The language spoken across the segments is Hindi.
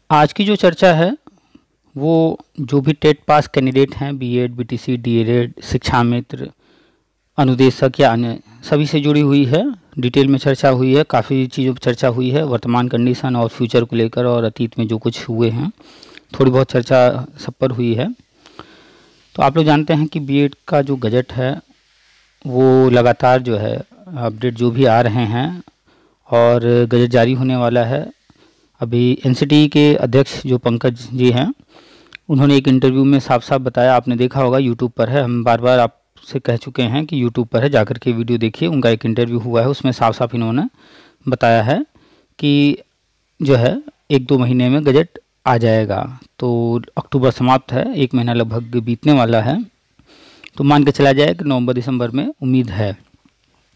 आज की जो चर्चा है वो जो भी टेट पास कैंडिडेट हैं, बीएड, बीटीसी, डीएलएड, शिक्षा मित्र, अनुदेशक या अन्य सभी से जुड़ी हुई है। डिटेल में चर्चा हुई है, काफ़ी चीज़ों पर चर्चा हुई है, वर्तमान कंडीशन और फ्यूचर को लेकर और अतीत में जो कुछ हुए हैं थोड़ी बहुत चर्चा सब पर हुई है। तो आप लोग जानते हैं कि बीएड का जो गजट है वो लगातार जो है अपडेट जो भी आ रहे हैं और गजट जारी होने वाला है। अभी एनसीटी के अध्यक्ष जो पंकज जी हैं उन्होंने एक इंटरव्यू में साफ साफ बताया, आपने देखा होगा, यूट्यूब पर है, हम बार बार आपसे कह चुके हैं कि यूट्यूब पर है, जाकर के वीडियो देखिए, उनका एक इंटरव्यू हुआ है, उसमें साफ साफ इन्होंने बताया है कि जो है 1-2 महीने में गजट आ जाएगा। तो अक्टूबर समाप्त है, 1 महीना लगभग बीतने वाला है, तो मान के चला जाए कि नवंबर दिसंबर में उम्मीद है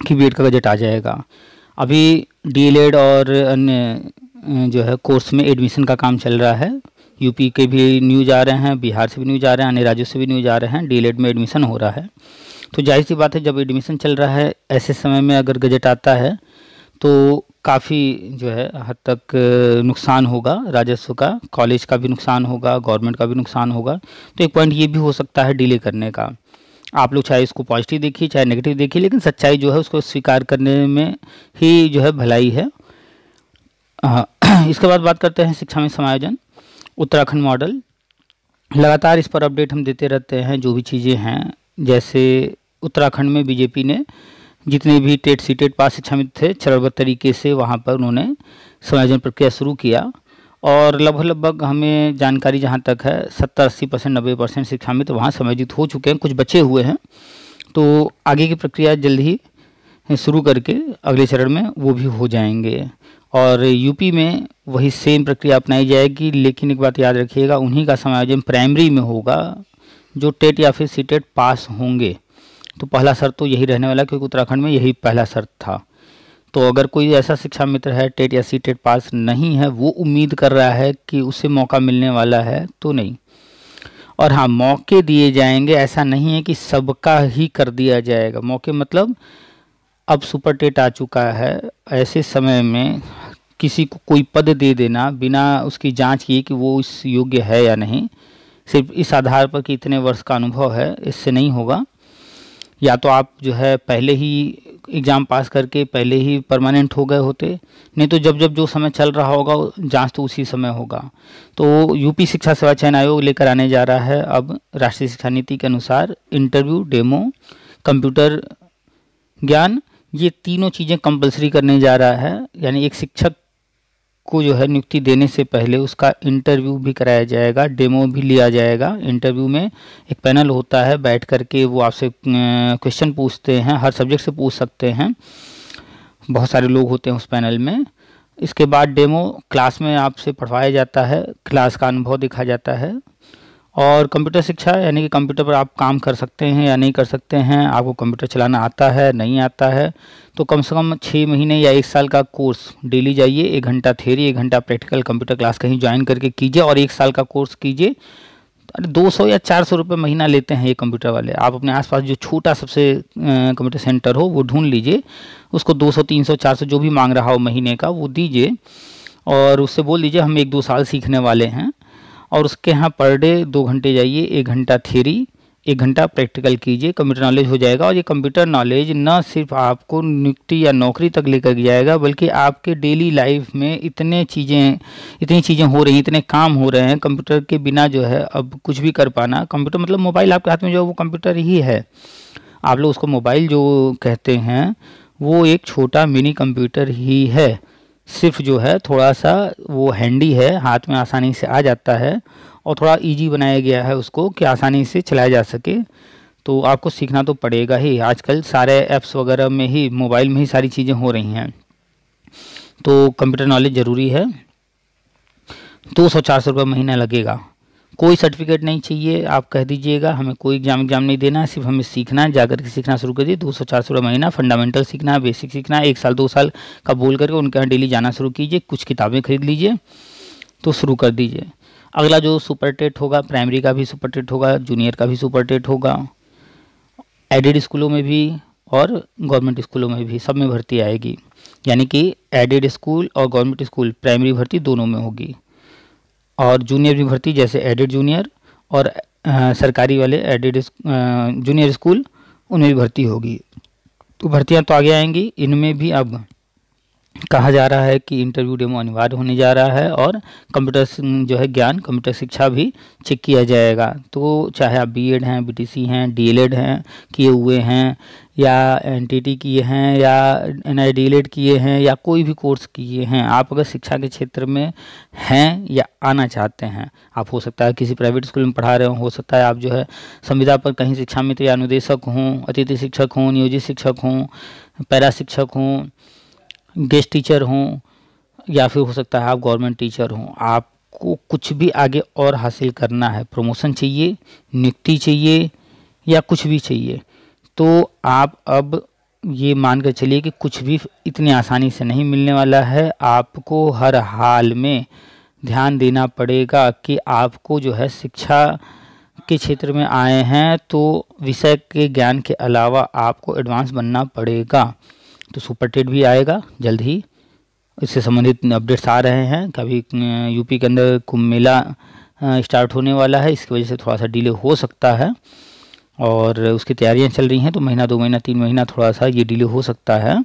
कि बीएड का गजट आ जाएगा। अभी डीएलएड और अन्य जो है कोर्स में एडमिशन का काम चल रहा है। यूपी के भी न्यूज़ आ रहे हैं, बिहार से भी न्यूज़ आ रहे हैं, अन्य राज्यों से भी न्यूज़ आ रहे हैं, डीएलएड में एडमिशन हो रहा है। तो जाहिर सी बात है, जब एडमिशन चल रहा है ऐसे समय में अगर गजट आता है तो काफ़ी जो है हद तक नुकसान होगा राजस्व का, कॉलेज का भी नुकसान होगा, गवर्नमेंट का भी नुकसान होगा। तो एक पॉइंट ये भी हो सकता है डिले करने का। आप लोग चाहे इसको पॉजिटिव देखिए चाहे नेगेटिव देखिए, लेकिन सच्चाई जो है उसको स्वीकार करने में ही जो है भलाई है। इसके बाद बात करते हैं शिक्षा में समायोजन, उत्तराखंड मॉडल। लगातार इस पर अपडेट हम देते रहते हैं, जो भी चीज़ें हैं। जैसे उत्तराखंड में बीजेपी ने जितने भी टेट सीटेट पास शिक्षा मित्र थे चरणबद्ध तरीके से वहाँ पर उन्होंने समायोजन प्रक्रिया शुरू किया और लगभग हमें जानकारी जहाँ तक है 70-80%, 90% शिक्षा मित्र वहाँ समायोजित हो चुके हैं, कुछ बचे हुए हैं। तो आगे की प्रक्रिया जल्द ही शुरू करके अगले चरण में वो भी हो जाएंगे और यूपी में वही सेम प्रक्रिया अपनाई जाएगी। लेकिन एक बात याद रखिएगा, उन्हीं का समायोजन प्राइमरी में होगा जो टेट या फिर सीटेट पास होंगे। तो पहला शर्त तो यही रहने वाला, क्योंकि उत्तराखंड में यही पहला शर्त था। तो अगर कोई ऐसा शिक्षा मित्र है टेट या सीटेट पास नहीं है, वो उम्मीद कर रहा है कि उसे मौका मिलने वाला है, तो नहीं। और हाँ, मौके दिए जाएंगे, ऐसा नहीं है कि सबका ही कर दिया जाएगा। मौके मतलब अब सुपर टेट आ चुका है, ऐसे समय में किसी को कोई पद दे देना बिना उसकी जांच किए कि वो इस योग्य है या नहीं, सिर्फ इस आधार पर कि इतने वर्ष का अनुभव है, इससे नहीं होगा। या तो आप जो है पहले ही एग्ज़ाम पास करके पहले ही परमानेंट हो गए होते, नहीं तो जब जब जो समय चल रहा होगा जांच तो उसी समय होगा। तो यूपी शिक्षा सेवा चयन आयोग लेकर आने जा रहा है अब राष्ट्रीय शिक्षा नीति के अनुसार इंटरव्यू, डेमो, कंप्यूटर ज्ञान, ये तीनों चीज़ें कंपलसरी करने जा रहा है। यानी एक शिक्षक को जो है नियुक्ति देने से पहले उसका इंटरव्यू भी कराया जाएगा, डेमो भी लिया जाएगा। इंटरव्यू में एक पैनल होता है, बैठ करके वो आपसे क्वेश्चन पूछते हैं, हर सब्जेक्ट से पूछ सकते हैं, बहुत सारे लोग होते हैं उस पैनल में। इसके बाद डेमो क्लास में आपसे पढ़वाया जाता है, क्लास का अनुभव दिखा जाता है। और कंप्यूटर शिक्षा यानी कि कंप्यूटर पर आप काम कर सकते हैं या नहीं कर सकते हैं, आपको कंप्यूटर चलाना आता है नहीं आता है, तो कम से कम 6 महीने या 1 साल का कोर्स डेली जाइए, 1 घंटा थ्योरी, 1 घंटा प्रैक्टिकल कंप्यूटर क्लास कहीं ज्वाइन करके कीजिए और 1 साल का कोर्स कीजिए। 200 या 400 रुपये महीना लेते हैं ये कंप्यूटर वाले। आप अपने आसपास जो छोटा सबसे कंप्यूटर सेंटर हो वो ढूंढ लीजिए, उसको 200, 300, 400 जो भी मांग रहा हो महीने का वो दीजिए और उससे बोल दीजिए हम 1-2 साल सीखने वाले हैं। और उसके यहाँ पर डे 2 घंटे जाइए, 1 घंटा थ्योरी, 1 घंटा प्रैक्टिकल कीजिए, कंप्यूटर नॉलेज हो जाएगा। और ये कंप्यूटर नॉलेज न सिर्फ आपको नियुक्ति या नौकरी तक लेकर जाएगा, बल्कि आपके डेली लाइफ में इतनी चीज़ें हो रही हैं, इतने काम हो रहे हैं, कंप्यूटर के बिना जो है अब कुछ भी कर पाना। कंप्यूटर मतलब मोबाइल आपके हाथ में जो है वो कंप्यूटर ही है। आप लोग उसको मोबाइल जो कहते हैं वो एक छोटा मिनी कंप्यूटर ही है, सिर्फ जो है थोड़ा सा वो हैंडी है, हाथ में आसानी से आ जाता है और थोड़ा इजी बनाया गया है उसको कि आसानी से चलाया जा सके। तो आपको सीखना तो पड़ेगा ही, आजकल सारे ऐप्स वगैरह में ही, मोबाइल में ही सारी चीज़ें हो रही हैं, तो कंप्यूटर नॉलेज ज़रूरी है। 200-400 रुपये महीना लगेगा, कोई सर्टिफिकेट नहीं चाहिए, आप कह दीजिएगा हमें कोई एग्जाम नहीं देना है, सिर्फ हमें सीखना है, जाकर के सीखना शुरू कर दिए। 200-400 रुपये महीना, फंडामेंटल सीखना है, बेसिक सीखना है, 1 साल 2 साल का बोल करके उनके यहाँ डेली जाना शुरू कीजिए, कुछ किताबें खरीद लीजिए तो शुरू कर दीजिए। अगला जो सुपर टेट होगा, प्राइमरी का भी सुपर टेट होगा, जूनियर का भी सुपर टेट होगा, एडेड स्कूलों में भी और गवर्नमेंट स्कूलों में भी, सब में भर्ती आएगी। यानी कि एडेड स्कूल और गवर्नमेंट स्कूल प्राइमरी भर्ती दोनों में होगी। और जूनियर भी भर्ती जैसे एडेड जूनियर और सरकारी वाले एडेड जूनियर स्कूल उनमें भी भर्ती होगी। तो भर्तियां तो आगे आएंगी, इनमें भी अब कहा जा रहा है कि इंटरव्यू डेमो अनिवार्य होने जा रहा है और कंप्यूटर जो है ज्ञान कंप्यूटर शिक्षा भी चेक किया जाएगा। तो चाहे आप बीएड हैं, बीटीसी हैं, डीएलएड हैं किए हुए हैं, या एनटीटी किए हैं, या एनआईडीएलएड किए हैं, या कोई भी कोर्स किए हैं, आप अगर शिक्षा के क्षेत्र में हैं या आना चाहते हैं, आप हो सकता है किसी प्राइवेट स्कूल में पढ़ा रहे हो सकता है आप जो है संविदा पर कहीं शिक्षा मित्र या अनुदेशक हों, अतिथि शिक्षक हों, नियोजित शिक्षक हों, पैरा शिक्षक हों, गेस्ट टीचर हों, या फिर हो सकता है आप गवर्नमेंट टीचर हों। आपको कुछ भी आगे और हासिल करना है, प्रमोशन चाहिए, नियुक्ति चाहिए या कुछ भी चाहिए, तो आप अब ये मान कर चलिए कि कुछ भी इतनी आसानी से नहीं मिलने वाला है। आपको हर हाल में ध्यान देना पड़ेगा कि आपको जो है शिक्षा के क्षेत्र में आए हैं तो विषय के ज्ञान के अलावा आपको एडवांस बनना पड़ेगा। तो सुपर टेट भी आएगा जल्द ही, इससे संबंधित अपडेट्स आ रहे हैं। कभी यूपी के अंदर कुंभ मेला स्टार्ट होने वाला है, इसकी वजह से थोड़ा सा डिले हो सकता है और उसकी तैयारियां चल रही हैं, तो महीना 2 महीना 3 महीना थोड़ा सा ये डिले हो सकता है।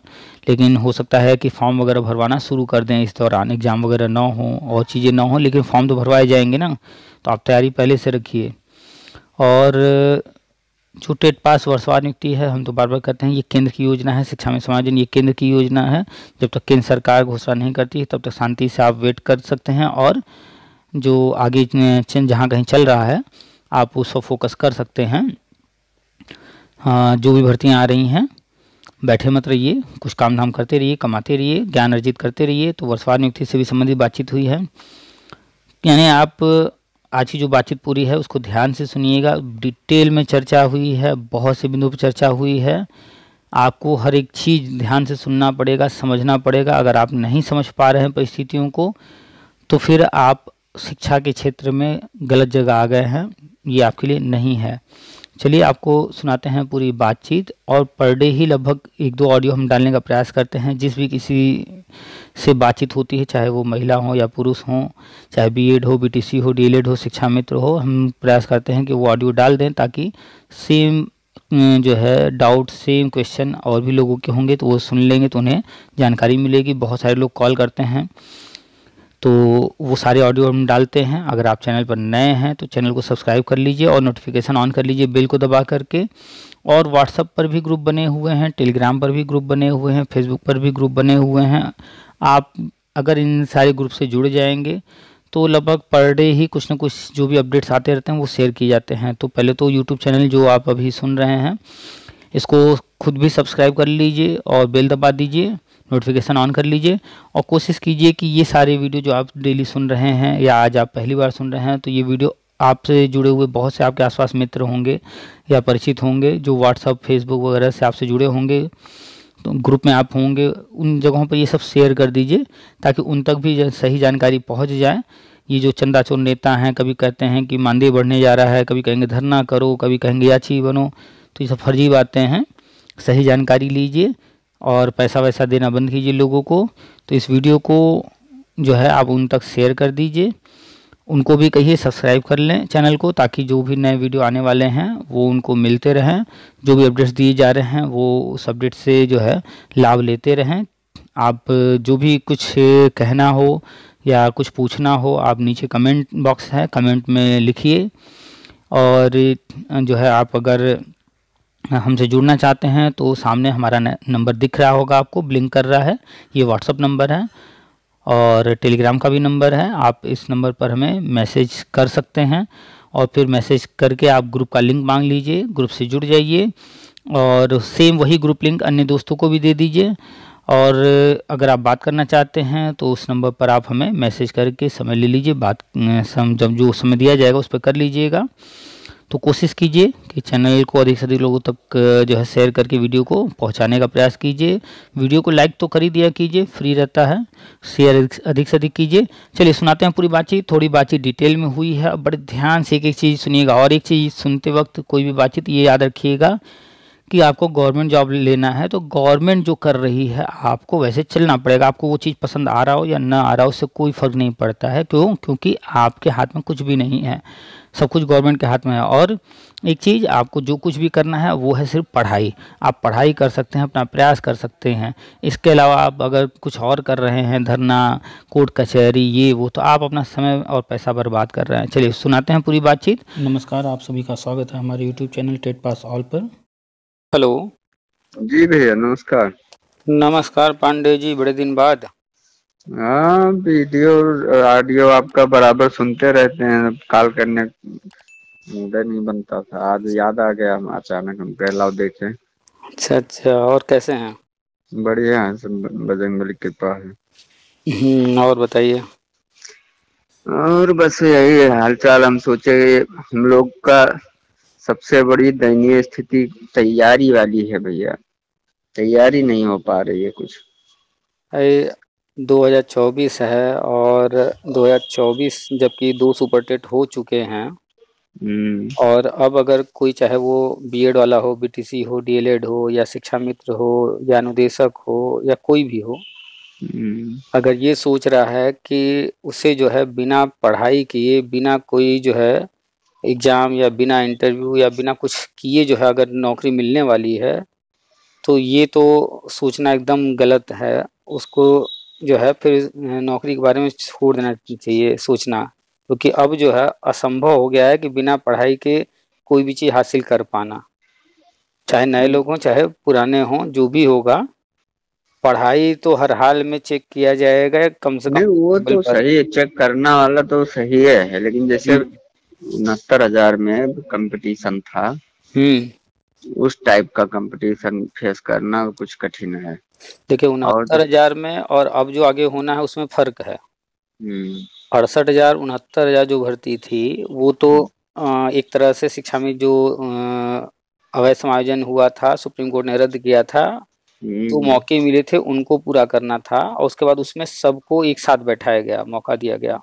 लेकिन हो सकता है कि फॉर्म वगैरह भरवाना शुरू कर दें इस दौरान, एग्ज़ाम वगैरह ना हो और चीज़ें ना हो, लेकिन फॉर्म तो भरवाए जाएंगे ना, तो आप तैयारी पहले से रखिए। और जो टेट पास वर्षवार नियुक्ति है, हम तो बार बार कहते हैं ये केंद्र की योजना है, शिक्षा में समायोजन ये केंद्र की योजना है। जब तक केंद्र सरकार घोषणा नहीं करती है तब तक शांति से आप वेट कर सकते हैं और जो आगे जहाँ कहीं चल रहा है आप उस पर फोकस कर सकते हैं। जो भी भर्तियाँ आ रही हैं, बैठे मत रहिए, कुछ काम धाम करते रहिए, कमाते रहिए, ज्ञान अर्जित करते रहिए। तो वर्षवार नियुक्ति से भी संबंधित बातचीत हुई है, यानी आप आज की जो बातचीत पूरी है उसको ध्यान से सुनिएगा। डिटेल में चर्चा हुई है, बहुत से बिंदुओं पर चर्चा हुई है, आपको हर एक चीज़ ध्यान से सुनना पड़ेगा, समझना पड़ेगा। अगर आप नहीं समझ पा रहे हैं परिस्थितियों को तो फिर आप शिक्षा के क्षेत्र में गलत जगह आ गए हैं, ये आपके लिए नहीं है। चलिए आपको सुनाते हैं पूरी बातचीत, और पर डे ही लगभग 1-2 ऑडियो हम डालने का प्रयास करते हैं। जिस भी किसी से बातचीत होती है, चाहे वो महिला हो या पुरुष हो, चाहे बीएड हो, बीटीसी हो, डीएलएड हो, शिक्षा मित्र हो, हम प्रयास करते हैं कि वो ऑडियो डाल दें ताकि सेम जो है डाउट, सेम क्वेश्चन और भी लोगों के होंगे तो वो सुन लेंगे तो उन्हें जानकारी मिलेगी। बहुत सारे लोग कॉल करते हैं तो वो सारे ऑडियो हम डालते हैं। अगर आप चैनल पर नए हैं तो चैनल को सब्सक्राइब कर लीजिए और नोटिफिकेशन ऑन कर लीजिए बेल को दबा करके। और व्हाट्सएप पर भी ग्रुप बने हुए हैं, टेलीग्राम पर भी ग्रुप बने हुए हैं, फेसबुक पर भी ग्रुप बने हुए हैं। आप अगर इन सारे ग्रुप से जुड़ जाएंगे तो लगभग पर डे ही कुछ ना कुछ जो भी अपडेट्स आते रहते हैं वो शेयर किए जाते हैं। तो पहले तो यूट्यूब चैनल जो आप अभी सुन रहे हैं इसको खुद भी सब्सक्राइब कर लीजिए और बेल दबा दीजिए, नोटिफिकेशन ऑन कर लीजिए। और कोशिश कीजिए कि ये सारे वीडियो जो आप डेली सुन रहे हैं या आज आप पहली बार सुन रहे हैं तो ये वीडियो आपसे जुड़े हुए बहुत से आपके आसपास मित्र होंगे या परिचित होंगे जो व्हाट्सएप, फेसबुक वगैरह से आपसे जुड़े होंगे, तो ग्रुप में आप होंगे, उन जगहों पर ये सब शेयर कर दीजिए ताकि उन तक भी सही जानकारी पहुंच जाए। ये जो चंदा चोर नेता हैं, कभी कहते हैं कि मानदेय बढ़ने जा रहा है, कभी कहेंगे धरना करो, कभी कहेंगे याची बनो, तो ये सब फर्जी बातें हैं। सही जानकारी लीजिए और पैसा वैसा देना बंद कीजिए लोगों को। तो इस वीडियो को जो है आप उन तक शेयर कर दीजिए, उनको भी कहिए सब्सक्राइब कर लें चैनल को ताकि जो भी नए वीडियो आने वाले हैं वो उनको मिलते रहें। जो भी अपडेट्स दिए जा रहे हैं वो उस अपडेट से जो है लाभ लेते रहें। आप जो भी कुछ कहना हो या कुछ पूछना हो आप नीचे कमेंट बॉक्स है, कमेंट में लिखिए। और जो है आप अगर हमसे जुड़ना चाहते हैं तो सामने हमारा नंबर दिख रहा होगा, आपको ब्लिंक कर रहा है, ये व्हाट्सअप नंबर है और टेलीग्राम का भी नंबर है। आप इस नंबर पर हमें मैसेज कर सकते हैं और फिर मैसेज करके आप ग्रुप का लिंक मांग लीजिए, ग्रुप से जुड़ जाइए और सेम वही ग्रुप लिंक अन्य दोस्तों को भी दे दीजिए। और अगर आप बात करना चाहते हैं तो उस नंबर पर आप हमें मैसेज करके समय ले लीजिए, बात जब जो समय दिया जाएगा उस पर कर लीजिएगा। तो कोशिश कीजिए कि चैनल को अधिक से अधिक लोगों तक जो है शेयर करके वीडियो को पहुंचाने का प्रयास कीजिए। वीडियो को लाइक तो कर ही दिया कीजिए, फ्री रहता है, शेयर अधिक से अधिक कीजिए। चलिए सुनाते हैं पूरी बातचीत। थोड़ी बातचीत डिटेल में हुई है, बड़े ध्यान से एक एक चीज़ सुनिएगा। और एक चीज़ सुनते वक्त कोई भी बातचीत ये याद रखिएगा कि आपको गवर्नमेंट जॉब लेना है तो गवर्नमेंट जो कर रही है आपको वैसे चलना पड़ेगा। आपको वो चीज़ पसंद आ रहा हो या ना आ रहा हो, उससे कोई फ़र्क नहीं पड़ता है। क्यों? क्योंकि आपके हाथ में कुछ भी नहीं है, सब कुछ गवर्नमेंट के हाथ में है। और एक चीज़, आपको जो कुछ भी करना है वो है सिर्फ पढ़ाई। आप पढ़ाई कर सकते हैं, अपना प्रयास कर सकते हैं। इसके अलावा आप अगर कुछ और कर रहे हैं, धरना, कोर्ट कचहरी, ये वो, तो आप अपना समय और पैसा बर्बाद कर रहे हैं। चलिए सुनाते हैं पूरी बातचीत। नमस्कार, आप सभी का स्वागत है हमारे YouTube channel TET pass all पर। हेलो। जी भैया नमस्कार। नमस्कार पांडे जी, बड़े दिन बाद। हाँ, वीडियो ऑडियो आपका बराबर सुनते रहते हैं, कॉल करने मूड नहीं बनता था, आज याद आ गया, हम अचानक हम कह लाओ देखें। अच्छा अच्छा, और कैसे हैं? बढ़िया है, सब बजरंगबली की कृपा है। और बताइए। और बस यही हालचाल। हम सोचे हम लोग का सबसे बड़ी दयनीय स्थिति तैयारी वाली है भैया, तैयारी नहीं हो पा रही है कुछ। 2024 है और 2024 जबकि 2 सुपर टेट हो चुके हैं, और अब अगर कोई, चाहे वो बीएड वाला हो, बीटीसी हो, डीएलएड हो, या शिक्षा मित्र हो, या अनुदेशक हो, या कोई भी हो, अगर ये सोच रहा है कि उसे जो है बिना पढ़ाई किए, बिना कोई जो है एग्जाम या बिना इंटरव्यू या बिना कुछ किए जो है अगर नौकरी मिलने वाली है, तो ये तो सोचना एकदम गलत है। उसको जो है फिर नौकरी के बारे में छोड़ देना चाहिए सोचना, क्योंकि अब जो है असंभव हो गया है कि बिना पढ़ाई के कोई भी चीज़ हासिल कर पाना, चाहे नए लोग हों चाहे पुराने हों, जो भी होगा पढ़ाई तो हर हाल में चेक किया जाएगा, कम से कम नहीं वो तो सही है, चेक करना वाला तो सही है, लेकिन जैसे 69,000 में कंपटीशन था, उस टाइप का कंपटीशन फेस करना कुछ कठिन है। देखिए 69,000 में और अब जो आगे होना है उसमें फर्क है। 68,000 69,000 जो भर्ती थी वो तो एक तरह से शिक्षा में जो अवैध समायोजन हुआ था, सुप्रीम कोर्ट ने रद्द किया था, तो मौके मिले थे उनको पूरा करना था, और उसके बाद उसमें सबको एक साथ बैठाया गया, मौका दिया गया।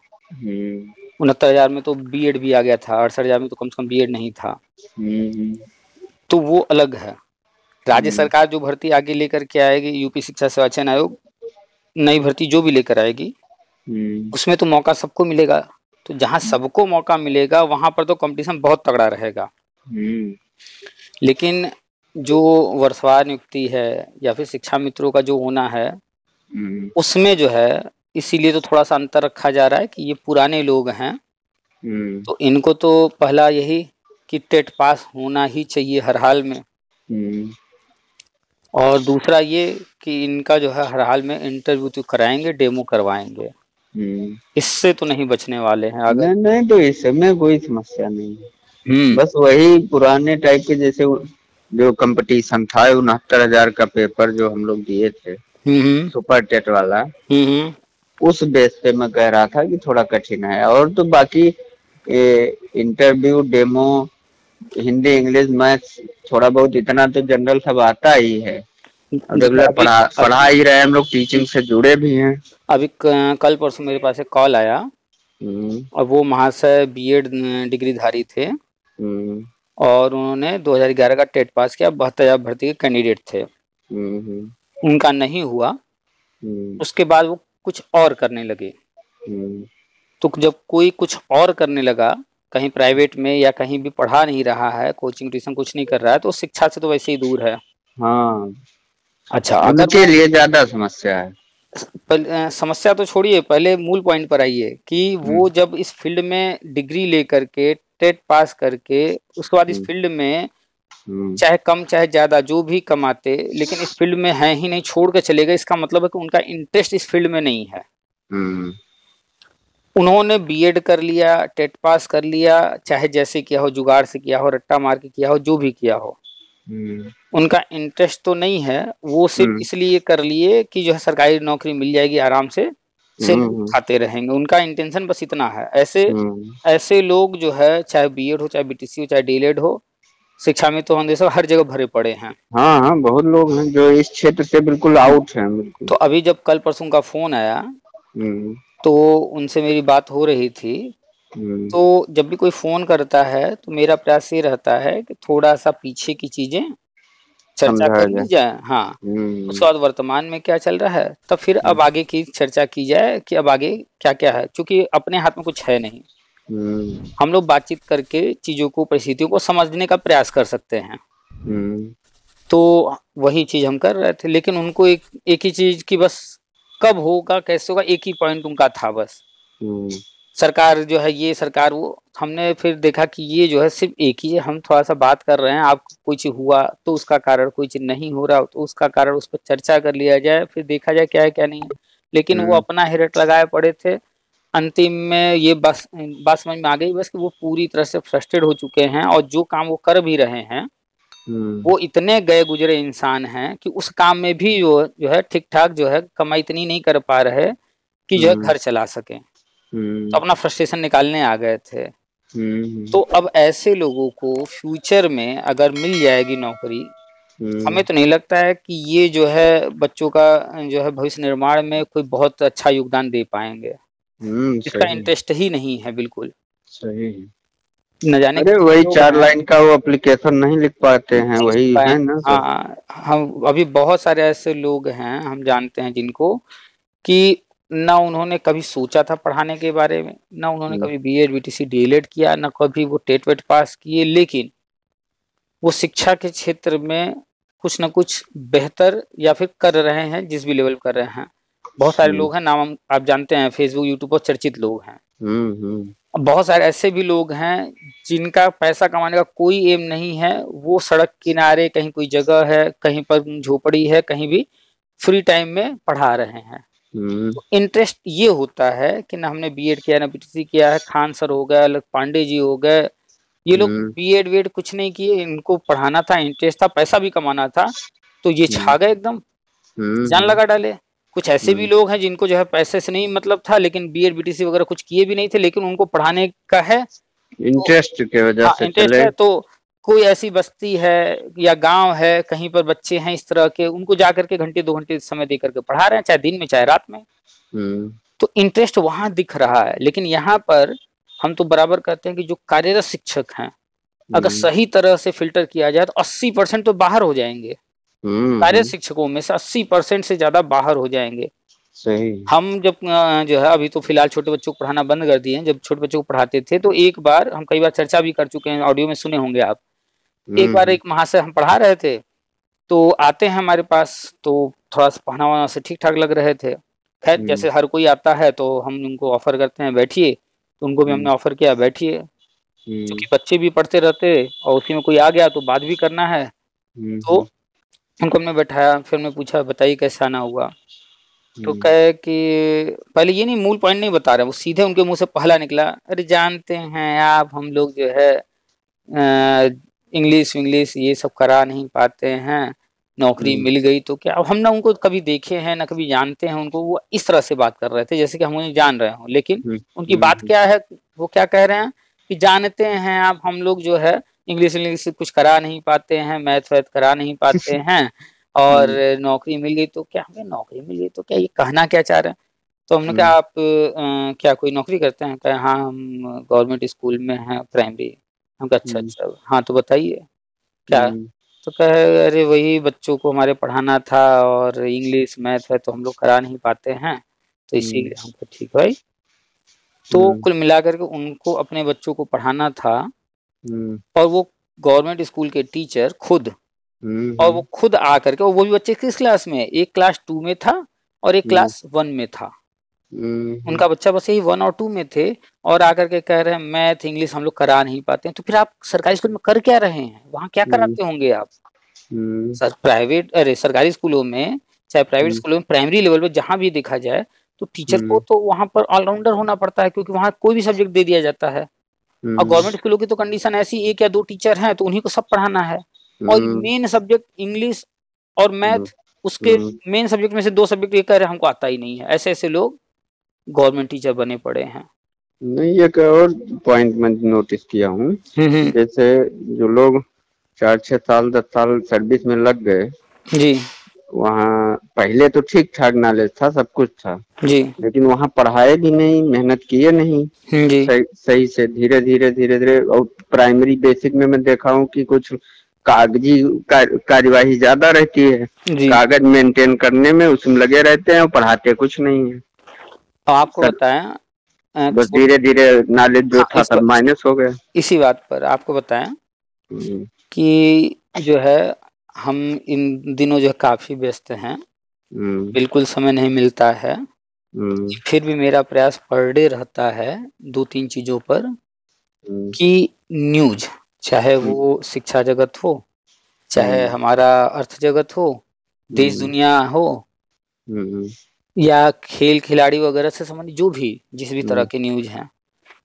69,000 में तो बीएड भी आ गया था, 68,000 में तो कम से कम बीएड नहीं था, तो वो अलग है। राज्य सरकार जो भर्ती आगे लेकर के आएगी, यूपी शिक्षा सेवा चयन आयोग नई भर्ती जो भी लेकर आएगी, उसमें तो मौका सबको मिलेगा। तो जहां सबको मौका मिलेगा वहां पर तो कंपटीशन बहुत तगड़ा रहेगा। लेकिन जो वर्षवार नियुक्ति है या फिर शिक्षा मित्रों का जो होना है, उसमें जो है इसीलिए तो थोड़ा सा अंतर रखा जा रहा है कि ये पुराने लोग हैं, तो इनको तो पहला यही कि टेट पास होना ही चाहिए हर हाल में, और दूसरा ये कि इनका जो है हर हाल में इंटरव्यू तो कराएंगे, डेमो करवाएंगे, इससे तो नहीं बचने वाले हैं। अगर नहीं तो इसमें कोई समस्या नहीं है, बस वही पुराने टाइप के जैसे जो कंपटीशन था 69,000 का पेपर जो हम लोग दिए थे, सुपर टेट वाला, उस बेस पे मैं कह रहा था कि थोड़ा कठिन है। और तो बाकी interview, demo, Hindi, English, maths, थोड़ा बहुत इतना तो जनरल सब आता ही है। रेगुलर पढ़ा ही रहे, हम लोग टीचिंग से जुड़े भी हैं। अभी कल परसों मेरे पास एक कॉल आया, और वो महाशय बीएड डिग्रीधारी थे, और उन्होंने 2011 का टेट पास किया, 72,000 भर्ती के कैंडिडेट थे, उनका नहीं हुआ, उसके बाद वो कुछ और करने लगे। तो जब कोई कुछ और करने लगा, कहीं प्राइवेट में या कहीं भी पढ़ा नहीं रहा है, कोचिंग ट्यूशन कुछ नहीं कर रहा है, तो शिक्षा से तो वैसे ही दूर है। हाँ, अच्छा, उनके लिए ज्यादा समस्या है। समस्या तो छोड़िए, पहले मूल पॉइंट पर आइए कि वो जब इस फील्ड में डिग्री लेकर के, टेट पास करके, उसके बाद इस फील्ड में चाहे कम चाहे ज्यादा जो भी कमाते, लेकिन इस फील्ड में है ही नहीं, छोड़ के चले गए, इसका मतलब है कि उनका इंटरेस्ट इस फील्ड में नहीं है। उन्होंने बीएड कर लिया, टेट पास कर लिया, चाहे जैसे किया हो, जुगाड़ से किया हो, रट्टा मार के किया हो, जो भी किया हो, उनका इंटरेस्ट तो नहीं है। वो सिर्फ इसलिए कर लिए कि जो है सरकारी नौकरी मिल जाएगी, आराम से खाते रहेंगे, उनका इंटेंशन बस इतना है। ऐसे लोग जो है, चाहे बीएड हो, चाहे बीटीसी हो, चाहे डीएलएड हो, शिक्षा में तो हम सब हर जगह भरे पड़े हैं। हाँ, बहुत लोग हैं जो इस क्षेत्र से बिल्कुल आउट हैं, बिल्कुल। तो अभी जब कल परसों का फोन आया, तो उनसे मेरी बात हो रही थी, तो जब भी कोई फोन करता है तो मेरा प्रयास ये रहता है कि थोड़ा सा पीछे की चीजें चर्चा कर ली जाए। हाँ, उसके बाद वर्तमान में क्या चल रहा है, तब फिर अब आगे की चर्चा की जाए कि अब आगे क्या क्या है, क्योंकि अपने हाथ में कुछ है नहीं। हम लोग बातचीत करके चीजों को, परिस्थितियों को समझने का प्रयास कर सकते हैं। तो वही चीज हम कर रहे थे, लेकिन उनको एक ही चीज की बस कब होगा कैसे होगा एक ही पॉइंट उनका था बस। सरकार जो है ये सरकार वो, हमने फिर देखा कि ये जो है सिर्फ एक ही है। हम थोड़ा सा बात कर रहे हैं, आप कोई चीज हुआ तो उसका कारण, कोई चीज नहीं हो रहा तो उसका कारण, उस पर चर्चा कर लिया जाए, फिर देखा जाए क्या है क्या नहीं है। लेकिन वो अपना ही रट लगाए पड़े थे। अंतिम में ये बात समझ में आ गई बस कि वो पूरी तरह से फ्रस्ट्रेट हो चुके हैं, और जो काम वो कर भी रहे हैं वो इतने गए गुजरे इंसान हैं कि उस काम में भी जो है ठीक ठाक जो है कमाई इतनी नहीं कर पा रहे कि जो है घर चला सके। तो अपना फ्रस्ट्रेशन निकालने आ गए थे। तो अब ऐसे लोगों को फ्यूचर में अगर मिल जाएगी नौकरी, हमें तो नहीं लगता है कि ये जो है बच्चों का जो है भविष्य निर्माण में कोई बहुत अच्छा योगदान दे पाएंगे। इसका इंटरेस्ट ही नहीं है बिल्कुल। सही न जाने वही 4 लाइन का वो एप्लीकेशन नहीं लिख पाते हैं, वही है ना। हाँ, हम अभी बहुत सारे ऐसे लोग हैं हम जानते हैं जिनको कि ना उन्होंने कभी सोचा था पढ़ाने के बारे में, ना उन्होंने कभी बीएड बीटीसी डीएलएड किया, ना कभी वो टेट वेट पास किए, लेकिन वो शिक्षा के क्षेत्र में कुछ ना कुछ बेहतर या फिर कर रहे हैं, जिस भी लेवल कर रहे हैं। बहुत सारे लोग हैं, नाम आप जानते हैं, फेसबुक यूट्यूब पर चर्चित लोग हैं। बहुत सारे ऐसे भी लोग हैं जिनका पैसा कमाने का कोई एम नहीं है, वो सड़क किनारे कहीं कोई जगह है, कहीं पर झोपड़ी है, कहीं भी फ्री टाइम में पढ़ा रहे हैं। तो इंटरेस्ट ये होता है कि ना हमने बीएड किया ना बीटीसी किया है, खान सर हो गए, पांडे जी हो गए, ये लोग बीएड वीएड कुछ नहीं किए, इनको पढ़ाना था, इंटरेस्ट था, पैसा भी कमाना था, तो ये छा गए एकदम, जान लगा डाले। कुछ ऐसे भी लोग हैं जिनको जो है पैसे से नहीं मतलब था, लेकिन बीएड बीटीसी वगैरह कुछ किए भी नहीं थे, लेकिन उनको पढ़ाने का है, इंटरेस्ट के वजह से इंटरेस्ट है। तो कोई ऐसी बस्ती है या गांव है, कहीं पर बच्चे हैं इस तरह के, उनको जाकर के घंटे 2 घंटे समय दे करके पढ़ा रहे हैं, चाहे दिन में चाहे रात में। तो इंटरेस्ट वहां दिख रहा है। लेकिन यहाँ पर हम तो बराबर कहते हैं कि जो कार्यरत शिक्षक हैं, अगर सही तरह से फिल्टर किया जाए तो 80% तो बाहर हो जाएंगे। कार्यरत शिक्षकों में से 80% से ज्यादा बाहर हो जाएंगे। सही। हम जब जो है अभी तो फिलहाल छोटे बच्चों को पढ़ाना बंद कर दिए हैं, जब छोटे बच्चों को पढ़ाते थे तो एक बार हम कई बार चर्चा भी कर चुके हैं, ऑडियो में सुने होंगे आप। एक बार एक महाशय हम पढ़ा रहे थे, तो आते हैं हमारे पास, तो थोड़ा सा पढ़ाना वढ़ाना से ठीक ठाक लग रहे थे। खैर जैसे हर कोई आता है तो हम उनको ऑफर करते हैं बैठिए, तो उनको भी हमने ऑफर किया बैठिए, क्योंकि बच्चे भी पढ़ते रहते और उसी में कोई आ गया तो बात भी करना है। तो उनको हमने बैठाया, फिर हमने पूछा बताइए कैसे आना हुआ। तो कहे कि पहले ये नहीं, मूल पॉइंट नहीं बता रहे, वो सीधे उनके मुंह से पहला निकला, अरे जानते हैं आप हम लोग जो है इंग्लिश ये सब करा नहीं पाते हैं, नौकरी मिल गई तो क्या। अब हम ना उनको कभी देखे हैं ना कभी जानते हैं उनको, वो इस तरह से बात कर रहे थे जैसे कि हम उन्हें जान रहे हों। लेकिन उनकी बात क्या है, वो क्या कह रहे हैं कि जानते हैं आप हम लोग जो है इंग्लिश कुछ करा नहीं पाते हैं, मैथ वैथ करा नहीं पाते हैं, और नौकरी मिल गई तो क्या, हमें नौकरी मिल गई तो क्या, ये कहना क्या चाह रहे हैं। तो हमने कहा आप क्या कोई नौकरी करते हैं। कहा हाँ हम गवर्नमेंट स्कूल में हैं प्राइमरी। हम कहा अच्छा अच्छा, हाँ तो बताइए क्या। तो कहे अरे वही बच्चों को हमारे पढ़ाना था, और इंग्लिश मैथ है तो हम लोग करा नहीं पाते हैं, तो इसीलिए हमको ठीक भाई। तो कुल मिलाकर के उनको अपने बच्चों को पढ़ाना था, और वो गवर्नमेंट स्कूल के टीचर खुद, और वो खुद आकर के, वो भी बच्चे किस क्लास में, एक क्लास 2 में था और एक क्लास 1 में था। उनका बच्चा बस यही 1 और 2 में थे, और आकर के कह रहे हैं मैथ इंग्लिश हम लोग करा नहीं पाते हैं। तो फिर आप सरकारी स्कूल में कर क्या रहे हैं, वहाँ क्या कराते होंगे आप। सरकारी स्कूलों में चाहे प्राइवेट स्कूलों में, प्राइमरी लेवल पे जहाँ भी देखा जाए तो टीचर को तो वहाँ पर ऑलराउंडर होना पड़ता है, क्योंकि वहाँ कोई भी सब्जेक्ट दे दिया जाता है। और गवर्नमेंट स्कूलों की तो कंडीशन ऐसी, 1 या 2 टीचर हैं तो उन्हीं को सब पढ़ाना है, और मेन सब्जेक्ट इंग्लिश और मैथ, उसके मेन सब्जेक्ट में से 2 सब्जेक्ट ये कह रहे हैं हमको आता ही नहीं है। ऐसे ऐसे लोग गवर्नमेंट टीचर बने पड़े हैं। नहीं, एक और पॉइंट मैं नोटिस किया हूँ, जैसे जो लोग 4-6 साल 10 साल सर्विस में लग गए जी, वहाँ पहले तो ठीक ठाक नॉलेज था, सब कुछ था जी, लेकिन वहाँ पढ़ाए भी नहीं, मेहनत किए नहीं जी, सही से, धीरे धीरे। और प्राइमरी बेसिक में मैं देखा हूँ कि कुछ कागजी कार्यवाही ज्यादा रहती है, कागज मेंटेन करने में उसमें लगे रहते हैं और पढ़ाते कुछ नहीं है। तो आपको बताया बस धीरे धीरे नॉलेज जो था सब माइनस हो गया। इसी बात पर आपको बताया कि जो है हम इन दिनों जो है काफी व्यस्त हैं, बिल्कुल समय नहीं मिलता है, फिर भी मेरा प्रयास पर डे रहता है 2-3 चीजों पर कि न्यूज, चाहे वो शिक्षा जगत हो, चाहे हमारा अर्थ जगत हो, देश दुनिया हो, या खेल खिलाड़ी वगैरह से संबंधित जो भी जिस भी तरह के न्यूज हैं,